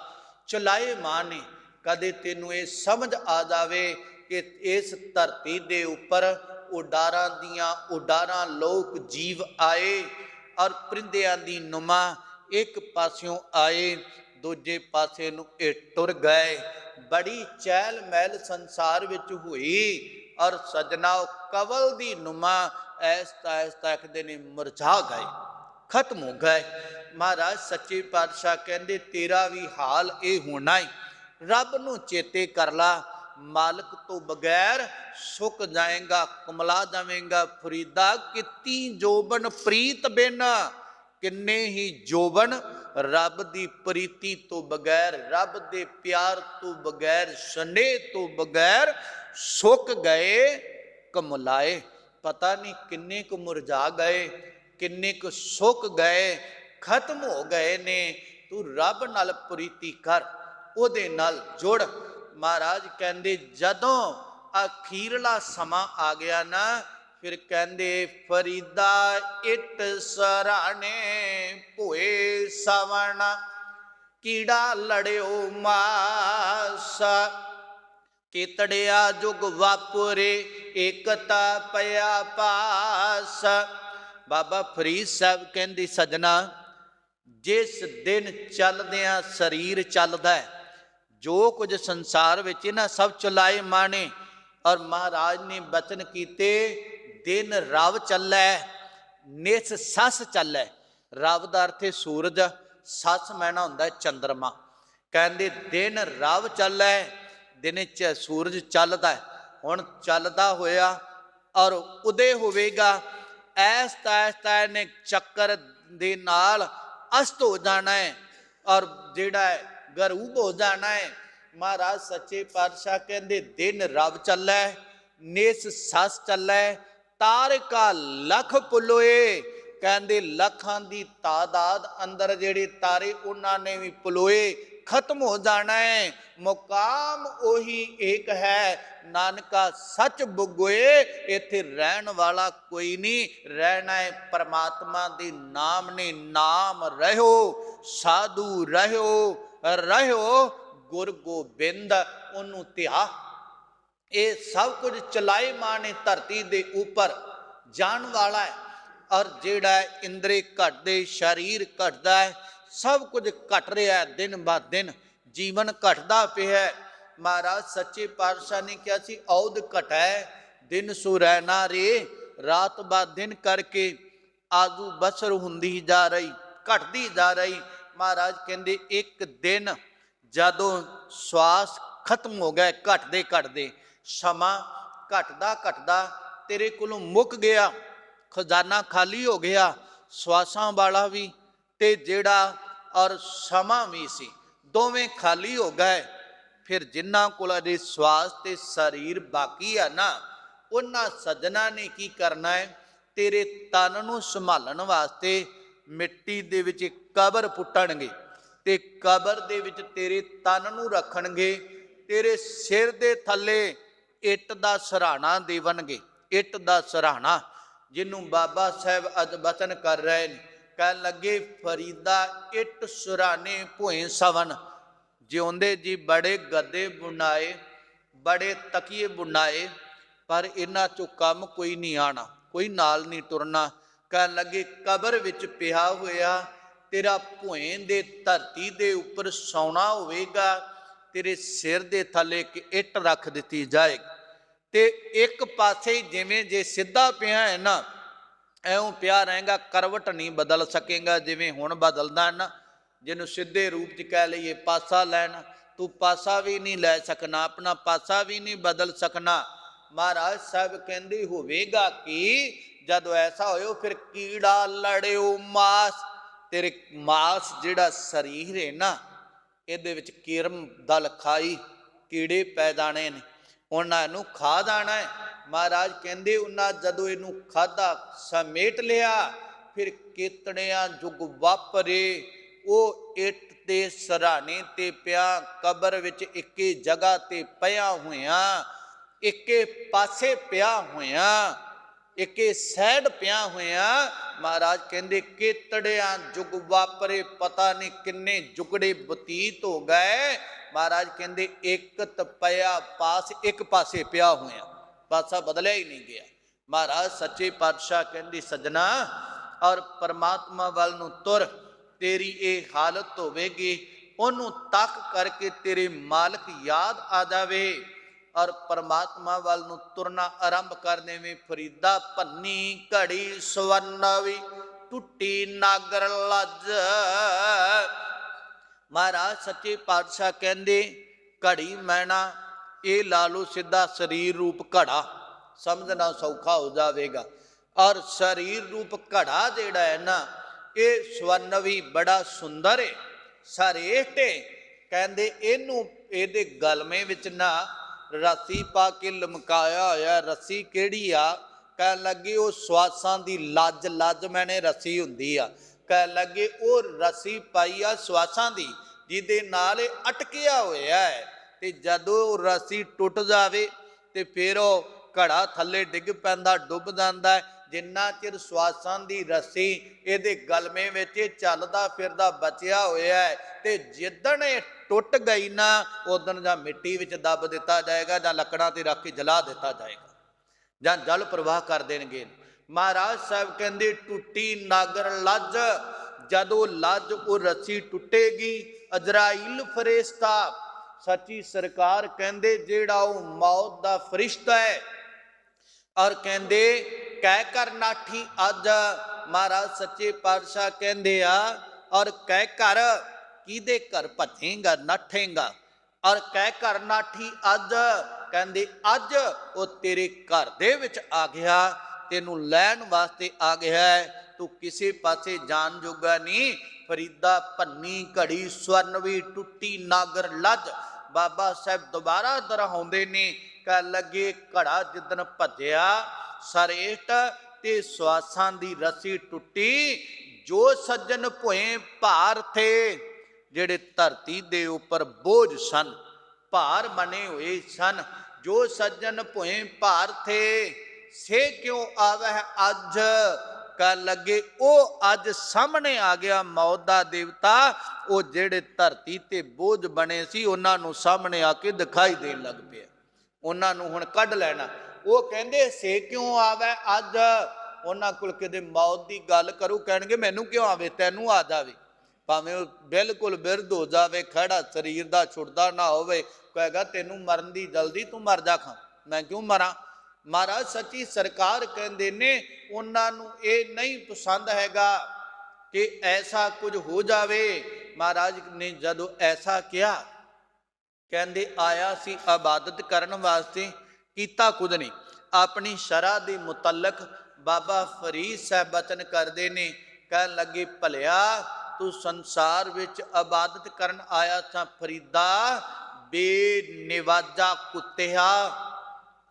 ਚਲਾਏ ਮਾਂ ਨੇ। ਕਦੇ ਤੈਨੂੰ ਇਹ ਸਮਝ ਆ ਜਾਵੇ ਕਿ ਇਸ ਧਰਤੀ ਦੇ ਉੱਪਰ ਉਡਾਰਾਂ ਦੀਆਂ ਉਡਾਰਾਂ ਲੋਕ ਜੀਵ ਆਏ, ਔਰ ਪਰਿੰਦਿਆਂ ਦੀ ਨੁਮਾ ਇੱਕ ਪਾਸਿਓਂ ਆਏ, ਦੂਜੇ ਪਾਸੇ ਨੂੰ ਇਹ ਟੁਰ ਗਏ। ਬੜੀ ਚਹਿਲ ਮਹਿਲ ਸੰਸਾਰ ਵਿੱਚ ਹੋਈ, ਔਰ ਸਜਣਾ ਕਵਲ ਦੀ ਨੁਮਾ ਐਸਤਾ ਐਸਤਾ ਕਹਿੰਦੇ ਨੇ ਮੁਰਝਾ ਗਏ, ਖਤਮ ਹੋ ਗਏ। ਮਹਾਰਾਜ ਸੱਚੇ ਪਾਤਸ਼ਾਹ ਕਹਿੰਦੇ ਤੇਰਾ ਵੀ ਹਾਲ ਇਹ ਹੋਣਾ ਹੈ। ਰੱਬ ਨੂੰ ਚੇਤੇ ਕਰ ਲਾ, ਮਾਲਕ ਤੋਂ ਬਗੈਰ ਸੁੱਕ ਜਾਏਗਾ, ਕੁਮਲਾ ਜਾਵੇਗਾ। ਫਰੀਦਾ ਕਿਤੀ ਜੋਬਨ ਪ੍ਰੀਤ ਬਿਨ, ਕਿੰਨੇ ਹੀ ਜੋਬਨ ਰੱਬ ਦੀ ਪ੍ਰੀਤੀ ਤੋਂ ਬਗੈਰ, ਰੱਬ ਦੇ ਪਿਆਰ ਤੋਂ ਬਗੈਰ, ਸਨੇਹ ਤੋਂ ਬਗੈਰ ਸੁੱਕ ਗਏ, ਕਮਲਾਏ। ਪਤਾ ਨਹੀਂ ਕਿੰਨੇ ਕੁ ਮੁਰਝਾ ਗਏ, ਕਿੰਨੇ ਕੁ ਸੁੱਕ ਗਏ, ਖਤਮ ਹੋ ਗਏ ਨੇ। ਤੂੰ ਰੱਬ ਨਾਲ ਪ੍ਰੀਤੀ ਕਰ, ਉਹਦੇ ਨਾਲ ਜੁੜ। ਮਹਾਰਾਜ ਕਹਿੰਦੇ ਜਦੋਂ ਅਖੀਰਲਾ ਸਮਾਂ ਆ ਗਿਆ ਨਾ, ਫਿਰ ਕਹਿੰਦੇ ਫਰੀਦਾ ਇਟ ਸਰਾਣੇ ਭੋਏ ਸਵਣ, ਕੀੜਾ ਲੜਿਓ ਮਾਸ, ਕੀਤੜਿਆ ਜੁਗ ਵਾਪਰੇ ਏਕਤਾ ਪਿਆ ਪਾਸ। ਬਾਬਾ ਫਰੀਦ ਸਾਹਿਬ ਕਹਿੰਦੇ ਸਜਣਾ, ਜਿਸ ਦਿਨ ਚੱਲਦਿਆਂ ਸਰੀਰ ਚੱਲਦਾ ਹੈ, ਜੋ ਕੁਝ ਸੰਸਾਰ ਵਿੱਚ ਨਾ ਸਭ ਚਲਾਏ ਮਾਣੇ, ਔਰ ਮਹਾਰਾਜ ਨੇ ਬਚਨ ਕੀਤੇ ਦਿਨ ਰਵ ਚੱਲੈ ਨਿਸ ਸੱਸ ਚੱਲੈ। ਰਵ ਦਾ ਅਰਥ ਹੈ ਸੂਰਜ, ਸੱਸ ਮੈਨਾ ਹੁੰਦਾ ਚੰਦਰਮਾ। ਕਹਿੰਦੇ ਦਿਨ ਰਵ ਚੱਲੈ, ਦਿਨ ਚ ਸੂਰਜ ਚੱਲਦਾ, ਹੁਣ ਚੱਲਦਾ ਹੋਇਆ ਔਰ ਉਦੇ ਹੋਵੇਗਾ। ਐਸਤਾ ਐਸਤਾ ਨੇ ਚੱਕਰ ਦੇ ਨਾਲ ਅਸਤ ਹੋ ਜਾਣਾ ਹੈ, ਔਰ ਜਿਹੜਾ ਹੈ ਗਰੂਬ ਹੋ ਜਾਣਾ ਹੈ। ਮਹਾਰਾਜ ਸੱਚੇ ਪਾਤਸ਼ਾਹ ਕਹਿੰਦੇ ਦਿਨ ਰਵ ਚੱਲੈ ਨਿਸ ਸੱਸ ਚੱਲੈ, ਤਾਰਿਕਾ ਲੱਖ ਪੁਲੋਏ। ਕਹਿੰਦੇ ਲੱਖਾਂ ਦੀ ਤਾਦਾਦ ਅੰਦਰ ਜਿਹੜੇ ਤਾਰੇ ਉਹਨਾਂ ਨੇ ਵੀ ਪੁਲੋਏ, ਖਤਮ ਹੋ ਜਾਣਾ ਹੈ। ਮੁਕਾਮ ਉਹੀ ਏਕ ਹੈ, ਨਾਨਕਾ ਸੱਚ ਬੁਗੋਏ। ਇੱਥੇ ਰਹਿਣ ਵਾਲਾ ਕੋਈ ਨਹੀਂ, ਰਹਿਣਾ ਹੈ ਪਰਮਾਤਮਾ ਦੇ ਨਾਮ ਨੇ। ਨਾਮ ਰਹਿਓ ਸਾਧੂ ਰਹਿਓ, ਰਹਿਓ ਗੁਰ ਗੋਬਿੰਦ, ਉਹਨੂੰ ਧਿਆ। ਇਹ ਸਭ ਕੁਝ ਚਲਾਏ ਮਾਂ ਨੇ ਧਰਤੀ ਦੇ ਉੱਪਰ ਜਾਣ ਵਾਲਾ ਹੈ। ਔਰ ਜਿਹੜਾ ਇੰਦਰੇ ਘਟਦੇ, ਸਰੀਰ ਘਟਦਾ ਹੈ, ਸਭ ਕੁਝ ਘਟ ਰਿਹਾ ਹੈ, ਦਿਨ ਬਾ ਦਿਨ ਜੀਵਨ ਘਟਦਾ ਪਿਆ। ਮਹਾਰਾਜ ਸੱਚੇ ਪਾਤਸ਼ਾਹ ਨੇ ਕਿਹਾ ਸੀ ਔਦ ਘਟੈ ਦਿਨ ਸੋ ਰਹਿਣਾ ਰੇ, ਰਾਤ ਬਾ ਦਿਨ ਕਰਕੇ ਆਜੂ ਬਸਰ ਹੁੰਦੀ ਜਾ ਰਹੀ, ਘਟਦੀ ਜਾ ਰਹੀ। ਮਹਾਰਾਜ ਕਹਿੰਦੇ ਇੱਕ ਦਿਨ ਜਦੋਂ ਸਵਾਸ ਖਤਮ ਹੋ ਗਏ, ਘਟਦੇ ਘਟਦੇ ਸਮਾਂ ਘਟਦਾ ਘਟਦਾ ਤੇਰੇ ਕੋਲੋਂ ਮੁੱਕ ਗਿਆ, ਖਜ਼ਾਨਾ ਖਾਲੀ ਹੋ ਗਿਆ, ਸਵਾਸਾਂ ਵਾਲਾ ਵੀ ਤੇ ਜਿਹੜਾ ਔਰ ਸਮਾਂ ਵੀ ਸੀ, ਦੋਵੇਂ ਖਾਲੀ ਹੋ ਗਏ। ਫਿਰ ਜਿਨ੍ਹਾਂ ਕੋਲ ਅਜੇ ਸਵਾਸ ਤੇ ਸਰੀਰ ਬਾਕੀ ਆ ਨਾ, ਉਹਨਾਂ ਸੱਜਣਾ ਨੇ ਕੀ ਕਰਨਾ ਹੈ, ਤੇਰੇ ਤਨ ਨੂੰ ਸੰਭਾਲਣ ਵਾਸਤੇ ਮਿੱਟੀ ਦੇ ਵਿੱਚ ਕਬਰ ਪੁੱਟਣਗੇ, ਤੇ ਕਬਰ ਦੇ ਵਿੱਚ ਤੇਰੇ ਤਨ ਨੂੰ ਰੱਖਣਗੇ। ਤੇਰੇ ਸਿਰ ਦੇ ਥੱਲੇ ਇੱਟ ਦਾ ਸਰਾਣਾ ਦੇਵਣਗੇ, ਇੱਟ ਦਾ ਸਰਾਣਾ, ਜਿਹਨੂੰ ਬਾਬਾ ਸਾਹਿਬ ਅੱਜ ਬਚਨ ਕਰ ਰਹੇ ਨੇ। ਕਹਿਣ ਲੱਗੇ ਫਰੀਦਾ ਇੱਟ ਸਰਾਣੇ ਭੋਏ ਸਵਨ। ਜਿਉਂਦੇ ਜੀ ਬੜੇ ਗੱਦੇ ਬੁਣਾਏ, ਬੜੇ ਤਕੀਏ ਬੁਣਾਏ, ਪਰ ਇਹਨਾਂ ਚੋਂ ਕੰਮ ਕੋਈ ਨਹੀਂ ਆਣਾ, ਕੋਈ ਨਾਲ ਨਹੀਂ ਤੁਰਨਾ। ਕਹਿਣ ਲੱਗੇ ਕਬਰ ਵਿੱਚ ਪਿਆ ਹੋਇਆ ਤੇਰਾ ਭੋਏ ਦੇ ਧਰਤੀ ਦੇ ਉੱਪਰ ਸੌਣਾ ਹੋਵੇਗਾ, ਤੇਰੇ ਸਿਰ ਦੇ ਥੱਲੇ ਇੱਕ ਇੱਟ ਰੱਖ ਦਿੱਤੀ ਜਾਏਗੀ, ਤੇ ਇੱਕ ਪਾਸੇ ਜਿਵੇਂ ਜੇ ਸਿੱਧਾ ਪਿਆ ਹੈ ਨਾ, ਐਉਂ ਪਿਆ ਰਹੇਗਾ, ਕਰਵਟ ਨਹੀਂ ਬਦਲ ਸਕੇਗਾ ਜਿਵੇਂ ਹੁਣ ਬਦਲਦਾ ਨਾ। ਜਿਹਨੂੰ ਸਿੱਧੇ ਰੂਪ 'ਚ ਕਹਿ ਲਈਏ ਪਾਸਾ ਲੈਣਾ, ਤੂੰ ਪਾਸਾ ਵੀ ਨਹੀਂ ਲੈ ਸਕਣਾ, ਆਪਣਾ ਪਾਸਾ ਵੀ ਨਹੀਂ ਬਦਲ ਸਕਣਾ। ਮਹਾਰਾਜ ਸਾਹਿਬ ਕਹਿੰਦੇ ਹੋਵੇਗਾ ਕਿ ਜਦੋਂ ਐਸਾ ਹੋਇਓ ਫਿਰ ਕੀੜਾ ਲੜਿਓ ਮਾਸ, ਤੇਰੇ ਮਾਸ ਜਿਹੜਾ ਸਰੀਰ ਹੈ ਨਾ ਇਹਦੇ ਵਿੱਚ ਕੀਰਮ ਦਲ ਖਾਈ, ਕੀੜੇ ਪੈ ਜਾਣੇ ਨੇ, ਉਹਨਾਂ ਨੂੰ ਖਾ ਜਾਣਾ ਹੈ। ਮਹਾਰਾਜ ਕਹਿੰਦੇ ਉਹਨਾਂ ਜਦੋਂ ਇਹਨੂੰ ਖਾਧਾ ਸਮੇਟ ਲਿਆ, ਫਿਰ ਕੇਤੜਿਆਂ ਯੁੱਗ ਵਾਪਰੇ। ਉਹ ਇੱਟ ਦੇ ਸਰਾਣੇ ਤੇ ਪਿਆ, ਕਬਰ ਵਿੱਚ ਇੱਕੇ ਜਗ੍ਹਾ ਤੇ ਪਿਆ ਹੋਇਆਂ, ਇੱਕੇ ਪਾਸੇ ਪਿਆ ਹੋਇਆਂ, ਇੱਕੇ ਸਾਈਡ ਪਿਆ ਹੋਇਆਂ। ਮਹਾਰਾਜ ਕਹਿੰਦੇ ਕੇਤੜਿਆਂ ਯੁੱਗ ਵਾਪਰੇ, ਪਤਾ ਨਹੀਂ ਕਿੰਨੇ ਜੁਗੜੇ ਬਤੀਤ ਹੋ ਗਏ। ਮਹਾਰਾਜ ਕਹਿੰਦੇ ਇੱਕ ਤਪਿਆ ਪਾਸ, ਇੱਕ ਪਾਸੇ ਪਿਆ ਹੋਇਆ, ਪਾਸਾ ਬਦਲਿਆ ਹੀ ਨਹੀਂ ਗਿਆ। ਮਹਾਰਾਜ ਸੱਚੇ ਪਾਤਸ਼ਾਹ ਕਹਿੰਦੇ ਸੱਜਣਾ ਔਰ ਪਰਮਾਤਮਾ ਵੱਲ ਨੂੰ ਤੁਰ, ਤੇਰੀ ਇਹ ਹਾਲਤ ਹੋਵੇਗੀ, ਉਹਨੂੰ ਤੱਕ ਕਰਕੇ ਤੇਰੇ ਮਾਲਕ ਯਾਦ ਆ ਜਾਵੇ ਔਰ ਪਰਮਾਤਮਾ ਵੱਲ ਨੂੰ ਤੁਰਨਾ ਆਰੰਭ ਕਰ ਦੇਵੇਂ। ਫਰੀਦਾ ਭੰਨੀ ਘੜੀ ਸਵਰਨਵੀ, ਟੁੱਟੀ ਨਾਗਰ ਲੱਜ। ਮਹਾਰਾਜ ਸੱਚੇ ਪਾਤਸ਼ਾਹ ਕਹਿੰਦੇ ਘੜੀ ਮੈਣਾ ਇਹ ਲਾ ਲਓ ਸਿੱਧਾ ਸਰੀਰ ਰੂਪ ਘੜਾ, ਸਮਝਣਾ ਸੌਖਾ ਹੋ ਜਾਵੇਗਾ। ਔਰ ਸਰੀਰ ਰੂਪ ਘੜਾ ਜਿਹੜਾ ਹੈ ਨਾ ਇਹ ਸਵਰਨਵੀ ਬੜਾ ਸੁੰਦਰ ਹੈ, ਸਰੇਠ ਹੈ। ਕਹਿੰਦੇ ਇਹਨੂੰ ਇਹਦੇ ਗਲਮੇ ਵਿੱਚ ਨਾ ਰੱਸੀ ਪਾ ਕੇ ਲਮਕਾਇਆ ਹੋਇਆ। ਰੱਸੀ ਕਿਹੜੀ ਆ? ਕਹਿਣ ਲੱਗੇ ਉਹ ਸਵਾਸਾਂ ਦੀ ਲੱਜ, ਲੱਜ ਮੈਨੇ ਰੱਸੀ ਹੁੰਦੀ ਆ। ਕਹਿਣ ਲੱਗੇ ਉਹ ਰੱਸੀ ਪਾਈ ਆ ਸਵਾਸਾਂ ਦੀ, ਜਿਹਦੇ ਨਾਲ ਇਹ ਅਟਕਿਆ ਹੋਇਆ ਹੈ। ਤੇ ਜਦੋਂ ਉਹ ਰੱਸੀ ਟੁੱਟ ਜਾਵੇ ਤੇ ਫਿਰ ਉਹ ਘੜਾ ਥੱਲੇ ਡਿੱਗ ਪੈਂਦਾ, ਡੁੱਬ ਜਾਂਦਾ ਹੈ। ਜਿੰਨਾ ਚਿਰ ਸਵਾਸਾਂ ਦੀ ਰੱਸੀ ਇਹਦੇ ਗਲਮੇ ਵਿੱਚ ਚੱਲਦਾ ਫਿਰਦਾ ਬਚਿਆ ਹੋਇਆ ਹੈ, ਤੇ ਜਿੱਦਣ ਇਹ ਟੁੱਟ ਗਈ ਨਾ ਉਦਣ ਜਾਂ ਮਿੱਟੀ ਵਿੱਚ ਦੱਬ ਦਿੱਤਾ ਜਾਏਗਾ, ਜਾਂ ਲੱਕੜਾਂ ਤੇ ਰੱਖ ਕੇ ਜਲਾ ਦਿੱਤਾ ਜਾਏਗਾ, ਜਾਂ ਜਲ ਪ੍ਰਵਾਹ ਕਰ ਦੇਣਗੇ। ਮਹਾਰਾਜ ਸਾਹਿਬ ਕਹਿੰਦੇ ਟੁੱਟੀ ਨਾਗਰ ਲੱਜ, ਜਦੋਂ ਲੱਜ ਉਹ ਰੱਸੀ ਟੁੱਟੇਗੀ, ਅਜ਼ਰਾਈਲ ਫਰਿਸ਼ਤਾ ਸੱਚੀ ਸਰਕਾਰ ਕਹਿੰਦੇ ਜਿਹੜਾ ਉਹ ਮੌਤ ਦਾ ਫਰਿਸ਼ਤਾ ਹੈ, ਔਰ ਕਹਿੰਦੇ ਕਹਿ ਕਰ ਨਾਠੀ ਅੱਜ। ਮਹਾਰਾਜ ਸੱਚੇ ਪਾਤਸ਼ਾਹ ਕਹਿੰਦੇ ਆ ਔਰ ਕਹਿ ਕਰ, ਕਿਹਦੇ ਘਰ ਭੱਜੇਗਾ ਨੱਠੇਗਾ, ਔਰ ਕਹਿ ਕਰ ਨਾਠੀ ਅੱਜ, ਕਹਿੰਦੇ ਅੱਜ ਉਹ ਤੇਰੇ ਘਰ ਦੇ ਵਿੱਚ ਆ ਗਿਆ, ਤੈਨੂੰ ਲੈਣ ਵਾਸਤੇ ਆ ਗਿਆ ਹੈ, ਤੂੰ ਕਿਸੇ ਪਾਸੇ ਜਾਣ ਜੋਗਾ ਨਹੀਂ। ਫਰੀਦਾ ਭੰਨੀ ਘੜੀ ਸਵਰਨਵੀ, ਟੁੱਟੀ ਨਾਗਰ ਲੱਜ। ਬਾਬਾ ਸਾਹਿਬ ਦੁਬਾਰਾ ਦੁਹਰਾਉਂਦੇ ਨੇ, ਕਹਿ ਲੱਗੇ ਘੜਾ ਜਿੱਦਣ ਭੱਜਿਆ ਸਰੇਟ ਤੇ ਸਵਾਸਾਂ ਦੀ ਰੱਸੀ ਟੁੱਟੀ, ਜੋ ਸੱਜਣ ਭੋਏ ਭਾਰ ਥੇ, ਜਿਹੜੇ ਧਰਤੀ ਦੇ ਉੱਪਰ ਬੋਝ ਸਨ, ਭਾਰ ਬਣੇ ਹੋਏ ਸਨ, ਜੋ ਸੱਜਣ ਭੋਏ ਭਾਰ ਥੇ, ਸੇ ਕਿਉਂ ਆਵੈ ਅੱਜ। ਕਹਿ ਲੱਗੇ ਉਹ ਅੱਜ ਸਾਹਮਣੇ ਆ ਗਿਆ ਮੌਤ ਦਾ ਦੇਵਤਾ, ਉਹ ਜਿਹੜੇ ਧਰਤੀ ਤੇ ਬੋਝ ਬਣੇ ਸੀ ਉਹਨਾਂ ਨੂੰ ਸਾਹਮਣੇ ਆ ਕੇ ਦਿਖਾਈ ਦੇਣ ਲੱਗ ਪਿਆ, ਉਹਨਾਂ ਨੂੰ ਹੁਣ ਕੱਢ ਲੈਣਾ। ਉਹ ਕਹਿੰਦੇ ਸੇ ਕਿਉਂ ਆਵੇ ਅੱਜ, ਉਹਨਾਂ ਕੋਲ ਕਿਤੇ ਮੌਤ ਦੀ ਗੱਲ ਕਰੂ ਕਹਿਣਗੇ ਮੈਨੂੰ ਕਿਉਂ ਆਵੇ, ਤੈਨੂੰ ਆ ਜਾਵੇ, ਭਾਵੇਂ ਉਹ ਬਿਲਕੁਲ ਬਿਰਧ ਹੋ ਜਾਵੇ, ਖੜਾ ਸਰੀਰ ਦਾ ਛੁੱਟਦਾ ਨਾ ਹੋਵੇ, ਕਹੇਗਾ ਤੈਨੂੰ ਮਰਨ ਦੀ ਜਲਦੀ, ਤੂੰ ਮਰ ਜਾ ਖਾਂ, ਮੈਂ ਕਿਉਂ ਮਰਾਂ। ਮਹਾਰਾਜ ਸੱਚੀ ਸਰਕਾਰ ਕਹਿੰਦੇ ਨੇ ਉਹਨਾਂ ਨੂੰ ਇਹ ਨਹੀਂ ਪਸੰਦ ਹੈਗਾ ਕਿ ਐਸਾ ਕੁਝ ਹੋ ਜਾਵੇ। ਮਹਾਰਾਜ ਨੇ ਜਦੋਂ ਐਸਾ ਕਿਹਾ, ਕਹਿੰਦੇ ਆਇਆ ਸੀ ਇਬਾਦਤ ਕਰਨ ਵਾਸਤੇ, ਕੀਤਾ ਕੁਝ ਨਹੀਂ। ਆਪਣੀ ਸ਼ਰ੍ਹਾ ਦੇ ਮੁਤਲਕ ਬਾਬਾ ਫਰੀਦ ਸਾਹਿਬ ਬਚਨ ਕਰਦੇ ਨੇ, ਕਹਿਣ ਲੱਗੇ ਭਲਿਆ ਤੂੰ ਸੰਸਾਰ ਵਿੱਚ ਇਬਾਦਤ ਕਰਨ ਆਇਆ ਸਾਂ ਫਰੀਦਾ, ਬੇਨਿਵਾਜਾ ਕੁੱਤਿਆ,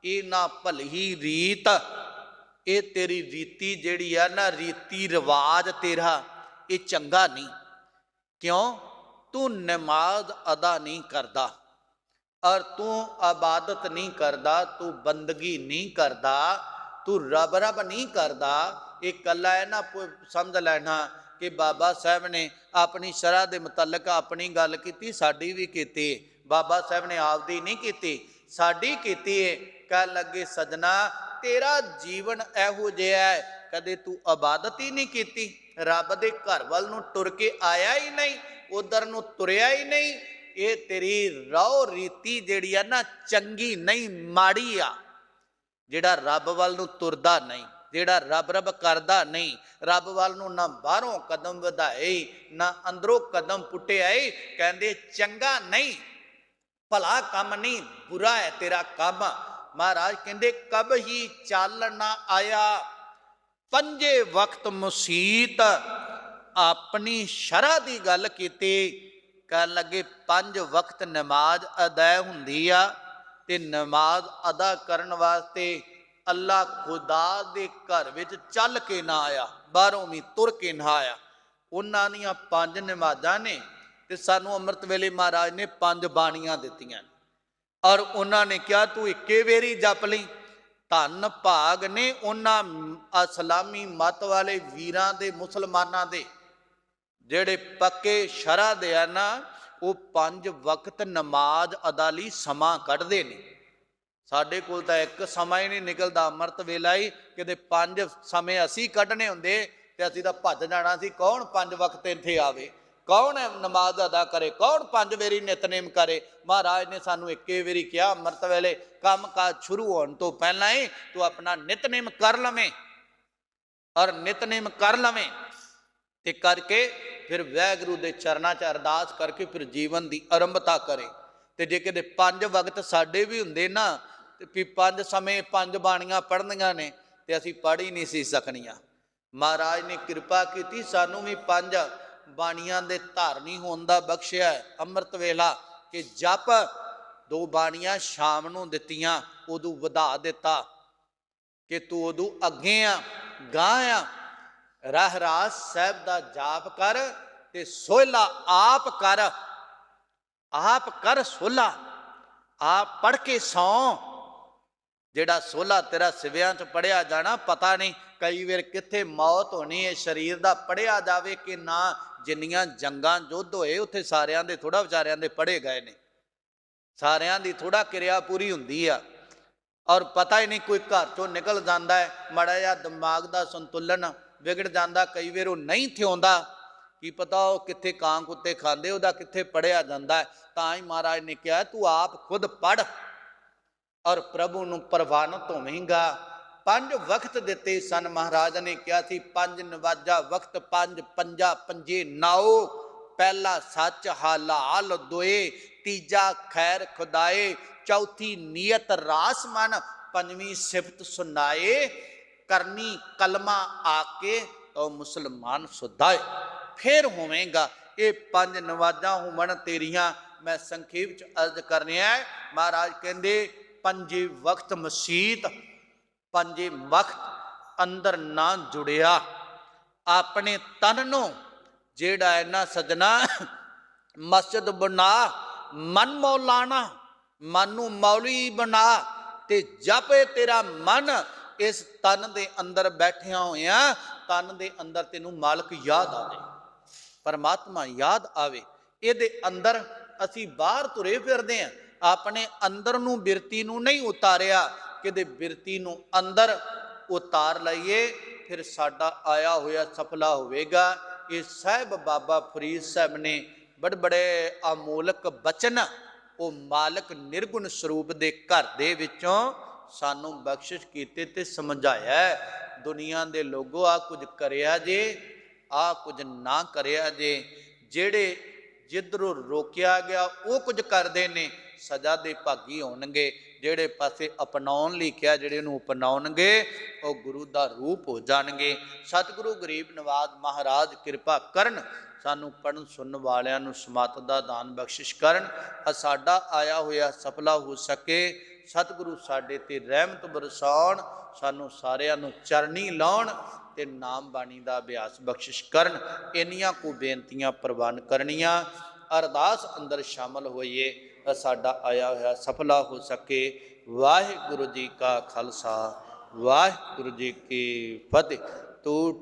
ਇਹ ਨਾ ਭਲੀ ਰੀਤ, ਇਹ ਤੇਰੀ ਰੀਤੀ ਜਿਹੜੀ ਆ ਨਾ, ਰੀਤੀ ਰਿਵਾਜ ਤੇਰਾ ਇਹ ਚੰਗਾ ਨਹੀਂ। ਕਿਉਂ? ਤੂੰ ਨਮਾਜ਼ ਅਦਾ ਨਹੀਂ ਕਰਦਾ, ਔਰ ਤੂੰ ਇਬਾਦਤ ਨਹੀਂ ਕਰਦਾ, ਤੂੰ ਬੰਦਗੀ ਨਹੀਂ ਕਰਦਾ, ਤੂੰ ਰੱਬ ਰੱਬ ਨਹੀਂ ਕਰਦਾ। ਇਹ ਕੱਲਾ ਹੈ ਨਾ ਸਮਝ ਲੈਣਾ ਕਿ ਬਾਬਾ ਸਾਹਿਬ ਨੇ ਆਪਣੀ ਸ਼ਰ੍ਹਾ ਦੇ ਮੁਤਲਕ ਆਪਣੀ ਗੱਲ ਕੀਤੀ, ਸਾਡੀ ਵੀ ਕੀਤੀ। ਬਾਬਾ ਸਾਹਿਬ ਨੇ ਆਪਦੀ ਨਹੀਂ ਕੀਤੀ, ਸਾਡੀ ਕੀਤੀ ਹੈ। ਕਹਿਣ ਲੱਗੇ ਸਜਣਾ ਤੇਰਾ ਜੀਵਨ ਇਹੋ ਜਿਹਾ ਹੈ, ਕਦੇ ਤੂੰ ਇਬਾਦਤ ਹੀ ਨਹੀਂ ਕੀਤੀ, ਰੱਬ ਦੇ ਘਰ ਵੱਲ ਨੂੰ ਤੁਰ ਕੇ ਆਇਆ ਹੀ ਨਹੀਂ, ਉਧਰ ਨੂੰ ਤੁਰਿਆ ਹੀ ਨਹੀਂ। ਇਹ ਤੇਰੀ ਰਹੁ ਰੀਤੀ ਜਿਹੜੀ ਆ ਨਾ ਚੰਗੀ ਨਹੀਂ, ਮਾੜੀ ਆ। ਜਿਹੜਾ ਰੱਬ ਵੱਲ ਨੂੰ ਤੁਰਦਾ ਨਹੀਂ, ਜਿਹੜਾ ਰੱਬ ਰੱਬ ਕਰਦਾ ਨਹੀਂ, ਰੱਬ ਵੱਲ ਨੂੰ ਨਾ ਬਾਹਰੋਂ ਕਦਮ ਵਧਾਏ ਨਾ ਅੰਦਰੋਂ ਕਦਮ ਪੁੱਟਿਆਏ, ਕਹਿੰਦੇ ਚੰਗਾ ਨਹੀਂ, ਭਲਾ ਕੰਮ ਨਹੀਂ, ਬੁਰਾ ਹੈ ਤੇਰਾ ਕੰਮ। ਮਹਾਰਾਜ ਕਹਿੰਦੇ ਕਬ ਹੀ ਚੱਲ ਨਾ ਆਇਆ, ਪੰਜੇ ਵਕਤ ਮੁਸੀਤ। ਆਪਣੀ ਸ਼ਰ੍ਹਾ ਦੀ ਗੱਲ ਕੀਤੀ, ਕਹਿਣ ਲੱਗੇ 5 ਵਕਤ ਨਮਾਜ਼ ਅਦਾ ਹੁੰਦੀ ਆ, ਤੇ ਨਮਾਜ਼ ਅਦਾ ਕਰਨ ਵਾਸਤੇ ਅੱਲਾ ਖੁਦਾ ਦੇ ਘਰ ਵਿੱਚ ਚੱਲ ਕੇ ਨਾ ਆਇਆ, ਬਾਹਰੋਂ ਵੀ ਤੁਰ ਕੇ ਨਾ ਆਇਆ। ਉਹਨਾਂ ਦੀਆਂ 5 ਨਮਾਜ਼ਾਂ ਨੇ, ਤੇ ਸਾਨੂੰ ਅੰਮ੍ਰਿਤ ਵੇਲੇ ਮਹਾਰਾਜ ਨੇ 5 ਬਾਣੀਆਂ ਦਿੱਤੀਆਂ, ਔਰ ਉਹਨਾਂ ਨੇ ਕਿਹਾ ਤੂੰ ਇੱਕੇ ਵੇਰੀ ਜਪ ਲਈ। ਧੰਨ ਭਾਗ ਨੇ ਉਹਨਾਂ ਇਸਲਾਮੀ ਮਤ ਵਾਲੇ ਵੀਰਾਂ ਦੇ, ਮੁਸਲਮਾਨਾਂ ਦੇ, ਜਿਹੜੇ ਪੱਕੇ ਸ਼ਰ੍ਹਾ ਦੇ ਆ ਨਾ, ਉਹ 5 ਵਕਤ ਨਮਾਜ਼ ਅਦਾ ਲਈ ਸਮਾਂ ਕੱਢਦੇ ਨੇ। ਸਾਡੇ ਕੋਲ ਤਾਂ ਇੱਕ ਸਮਾਂ ਹੀ ਨਹੀਂ ਨਿਕਲਦਾ, ਅੰਮ੍ਰਿਤ ਵੇਲਾ ਹੀ ਕਿਤੇ 5 ਸਮੇਂ ਅਸੀਂ ਕੱਢਣੇ ਹੁੰਦੇ ਤੇ ਅਸੀਂ ਤਾਂ ਭੱਜ ਜਾਣਾ ਸੀ। ਕੌਣ 5 ਵਕਤ ਇੱਥੇ ਆਵੇ, ਕੌਣ ਨਮਾਜ਼ ਅਦਾ ਕਰੇ, ਕੌਣ 5 ਵੇਰੀ ਨਿਤਨੇਮ ਕਰੇ। ਮਹਾਰਾਜ ਨੇ ਸਾਨੂੰ ਇੱਕੇ ਵਾਰੀ ਕਿਹਾ, ਅੰਮ੍ਰਿਤ ਵੇਲੇ ਕੰਮ ਕਾਜ ਸ਼ੁਰੂ ਹੋਣ ਤੋਂ ਪਹਿਲਾਂ ਹੀ ਤੂੰ ਆਪਣਾ ਨਿਤਨੇਮ ਕਰ ਲਵੇਂ, ਔਰ ਨਿਤਨੇਮ ਕਰ ਲਵੇਂ ਤੇ ਕਰਕੇ ਫਿਰ ਵਾਹਿਗੁਰੂ ਦੇ ਚਰਨਾਂ 'ਚ ਅਰਦਾਸ ਕਰਕੇ ਫਿਰ ਜੀਵਨ ਦੀ ਆਰੰਭਤਾ ਕਰੇ। ਤੇ ਜੇ ਕਿਤੇ 5 ਵਕਤ ਸਾਡੇ ਵੀ ਹੁੰਦੇ ਨਾ, ਤੇ ਵੀ 5 ਸਮੇਂ 5 ਬਾਣੀਆਂ ਪੜ੍ਹਨੀਆਂ ਨੇ, ਤੇ ਅਸੀਂ ਪੜ੍ਹ ਹੀ ਨਹੀਂ ਸੀ ਸਕਣੀਆਂ। ਮਹਾਰਾਜ ਨੇ ਕਿਰਪਾ ਕੀਤੀ, ਸਾਨੂੰ ਵੀ 5 ਬਾਣੀਆਂ ਦੇ ਧਾਰਨੀ ਹੋਣ ਦਾ ਬਖਸ਼ਿਆ ਅੰਮ੍ਰਿਤ ਵੇਲਾ, ਕਿ ਜਪ 2 ਬਾਣੀਆਂ ਸ਼ਾਮ ਨੂੰ ਦਿੱਤੀਆਂ, ਉਦੋਂ ਵਧਾ ਦਿੱਤਾ ਕਿ ਤੂੰ ਉਦੋਂ ਅੱਗੇ ਆ, ਗਾਂ ਆ। ਰਹਿਰਾਸ ਸਾਹਿਬ ਦਾ ਜਾਪ ਕਰ ਤੇ ਸੋਹਿਲਾ ਆਪ ਕਰ, ਆਪ ਕਰ ਸੋਹਿਲਾ, ਆਪ ਪੜ੍ਹ ਕੇ ਸੌਂ। ਜਿਹੜਾ ਸੋਹਿਲਾ ਤੇਰਾ ਸਿਵਿਆਂ 'ਚ ਪੜ੍ਹਿਆ ਜਾਣਾ, ਪਤਾ ਨਹੀਂ ਕਈ ਵਾਰ ਕਿੱਥੇ ਮੌਤ ਹੋਣੀ ਹੈ ਸਰੀਰ ਦਾ, ਪੜ੍ਹਿਆ ਜਾਵੇ ਕਿ ਨਾ। ਜਿੰਨੀਆਂ ਜੰਗਾਂ ਯੁੱਧ ਹੋਏ ਉੱਥੇ ਸਾਰਿਆਂ ਦੇ ਥੋੜ੍ਹਾ ਵਿਚਾਰਿਆਂ ਦੇ ਪੜ੍ਹੇ ਗਏ ਨੇ, ਸਾਰਿਆਂ ਦੀ ਥੋੜ੍ਹਾ ਕਿਰਿਆ ਪੂਰੀ ਹੁੰਦੀ ਆ, ਔਰ ਪਤਾ ਹੀ ਨਹੀਂ ਕੋਈ ਘਰ 'ਚੋਂ ਨਿਕਲ ਜਾਂਦਾ ਹੈ, ਮਾੜਾ ਜਿਹਾ ਦਿਮਾਗ ਦਾ ਸੰਤੁਲਨ ਵਿਗੜ ਜਾਂਦਾ, ਕਈ ਵਾਰ ਉਹ ਨਹੀਂ ਥਿਆਉਂਦਾ, ਕੀ ਪਤਾ ਉਹ ਕਿੱਥੇ ਕਾਂ ਕੁੱਤੇ ਖਾਂਦੇ, ਉਹਦਾ ਕਿੱਥੇ ਪੜ੍ਹਿਆ ਜਾਂਦਾ। ਤਾਂ ਹੀ ਮਹਾਰਾਜ ਨੇ ਕਿਹਾ ਤੂੰ ਆਪ ਖੁਦ ਪੜ੍ਹ ਔਰ ਪ੍ਰਭੂ ਨੂੰ ਪ੍ਰਵਾਨਿਤ ਹੋਵੇਂਗਾ। 5 ਵਕਤ ਦਿੱਤੇ ਸਨ, ਮਹਾਰਾਜ ਨੇ ਕਿਹਾ ਸੀ 5 ਨਵਾਜਾ ਵਕਤ, 5 ਪੰਜਾ ਪੰਜੇ ਨਾਓ, ਪਹਿਲਾ ਸੱਚ ਹਾਲਾਲ ਦੋਏ, ਤੀਜਾ ਖੈਰ ਖੁਦਾਏ, ਚੌਥੀ ਨੀਅਤ ਰਾਸ ਮਨ, 5ਵੀਂ ਸਿਫਤ ਸੁਨਾਏ, ਕਰਨੀ ਕਲਮਾ ਆਕੇ ਤੋ ਮੁਸਲਮਾਨ ਸੁਧਾਏ। ਫਿਰ ਹੋਵੇਗਾ ਇਹ 5 ਨਵਾਜ਼ਾਂ ਹੋਵਣ ਤੇਰੀਆਂ। ਮੈਂ ਸੰਖੇਪ ਚ ਅਰਜ਼ ਕਰਨਿਆ ਹੈ, ਮਹਾਰਾਜ ਕਹਿੰਦੇ 5 ਵਕਤ ਮਸੀਤ, 5 ਵਕਤ ਅੰਦਰ ਨਾ ਜੁੜਿਆ ਆਪਣੇ ਤਨ ਨੂੰ, ਜਿਹੜਾ ਹੈ ਨਾ ਸਜਣਾ, ਮਸਜਿਦ ਬਣਾ, ਮਨ ਮੌਲਾਣਾ, ਮਨ ਨੂੰ ਮੌਲੀ ਬਣਾ ਤੇ ਜਪੇ ਤੇਰਾ ਮਨ ਇਸ ਤਨ ਦੇ ਅੰਦਰ ਬੈਠਿਆ ਹੋਇਆ, ਤਨ ਦੇ ਅੰਦਰ ਤੈਨੂੰ ਮਾਲਕ ਯਾਦ ਆਵੇ, ਪਰਮਾਤਮਾ ਯਾਦ ਆਵੇ। ਇਹਦੇ ਅੰਦਰ ਅਸੀਂ ਬਾਹਰ ਤੁਰੇ ਫਿਰਦੇ ਹਾਂ, ਆਪਣੇ ਅੰਦਰ ਨੂੰ ਬਿਰਤੀ ਨੂੰ ਨਹੀਂ ਉਤਾਰਿਆ, ਕਿਤੇ ਬਿਰਤੀ ਨੂੰ ਅੰਦਰ ਉਤਾਰ ਲਈਏ, ਫਿਰ ਸਾਡਾ ਆਇਆ ਹੋਇਆ ਸਫਲਾ ਹੋਵੇਗਾ। ਇਹ ਸਾਹਿਬ ਬਾਬਾ ਫਰੀਦ ਸਾਹਿਬ ਨੇ ਬੜੇ ਅਮੋਲਕ ਬਚਨ ਉਹ ਮਾਲਕ ਨਿਰਗੁਣ ਸਰੂਪ ਦੇ ਘਰ ਦੇ ਵਿੱਚੋਂ ਸਾਨੂੰ ਬਖਸ਼ਿਸ਼ ਕੀਤੇ ਤੇ ਸਮਝਾਇਆ। ਦੁਨੀਆ ਦੇ ਲੋਗੋ ਆ ਕੁਝ ਕਰਿਆ ਜੇ, ਆ ਕੁਝ ਨਾ ਕਰਿਆ ਜੇ। ਜਿਹੜੇ ਜਿੱਧਰੋਂ ਰੋਕਿਆ ਗਿਆ ਉਹ ਕੁਝ ਕਰਦੇ ਨੇ, ਸਜ਼ਾ ਦੇ ਭਾਗੀ ਹੋਣਗੇ। ਜਿਹੜੇ ਪਾਸੇ ਅਪਣਾਉਣ ਲਈ ਕਿਹਾ, ਜਿਹੜੇ ਨੂੰ ਅਪਣਾਉਣਗੇ ਉਹ ਗੁਰੂ ਦਾ ਰੂਪ ਹੋ ਜਾਣਗੇ। ਸਤਿਗੁਰੂ ਗਰੀਬ ਨਵਾਜ਼ ਮਹਾਰਾਜ ਕਿਰਪਾ ਕਰਨ, ਸਾਨੂੰ ਪੜ੍ਹਨ ਸੁਣਨ ਵਾਲਿਆਂ ਨੂੰ ਸਮਤ ਦਾ ਦਾਨ ਬਖਸ਼ਿਸ਼ ਕਰਨ, ਸਾਡਾ ਆਇਆ ਹੋਇਆ ਸਫਲਾ ਹੋ ਸਕੇ। ਸਤਿਗੁਰੂ ਸਾਡੇ ਤੇ ਰਹਿਮਤ ਬਰਸਾਉਣ, ਸਾਨੂੰ ਸਾਰਿਆਂ ਨੂੰ ਚਰਨੀ ਲਾਉਣ ਤੇ ਨਾਮ ਬਾਣੀ ਦਾ ਅਭਿਆਸ ਬਖਸ਼ਿਸ਼ ਕਰਨ। ਇੰਨੀਆਂ ਕੁ ਬੇਨਤੀਆਂ ਪ੍ਰਵਾਨ ਕਰਨੀਆਂ। ਅਰਦਾਸ ਅੰਦਰ ਸ਼ਾਮਲ ਹੋਈਏ, ਸਾਡਾ ਆਇਆ ਹੋਇਆ ਸਫਲਾ ਹੋ ਸਕੇ। ਵਾਹਿਗੁਰੂ ਜੀ ਕਾ ਖਾਲਸਾ, ਵਾਹਿਗੁਰੂ ਜੀ ਕੀ ਫਤਿਹ। ਤੂੰ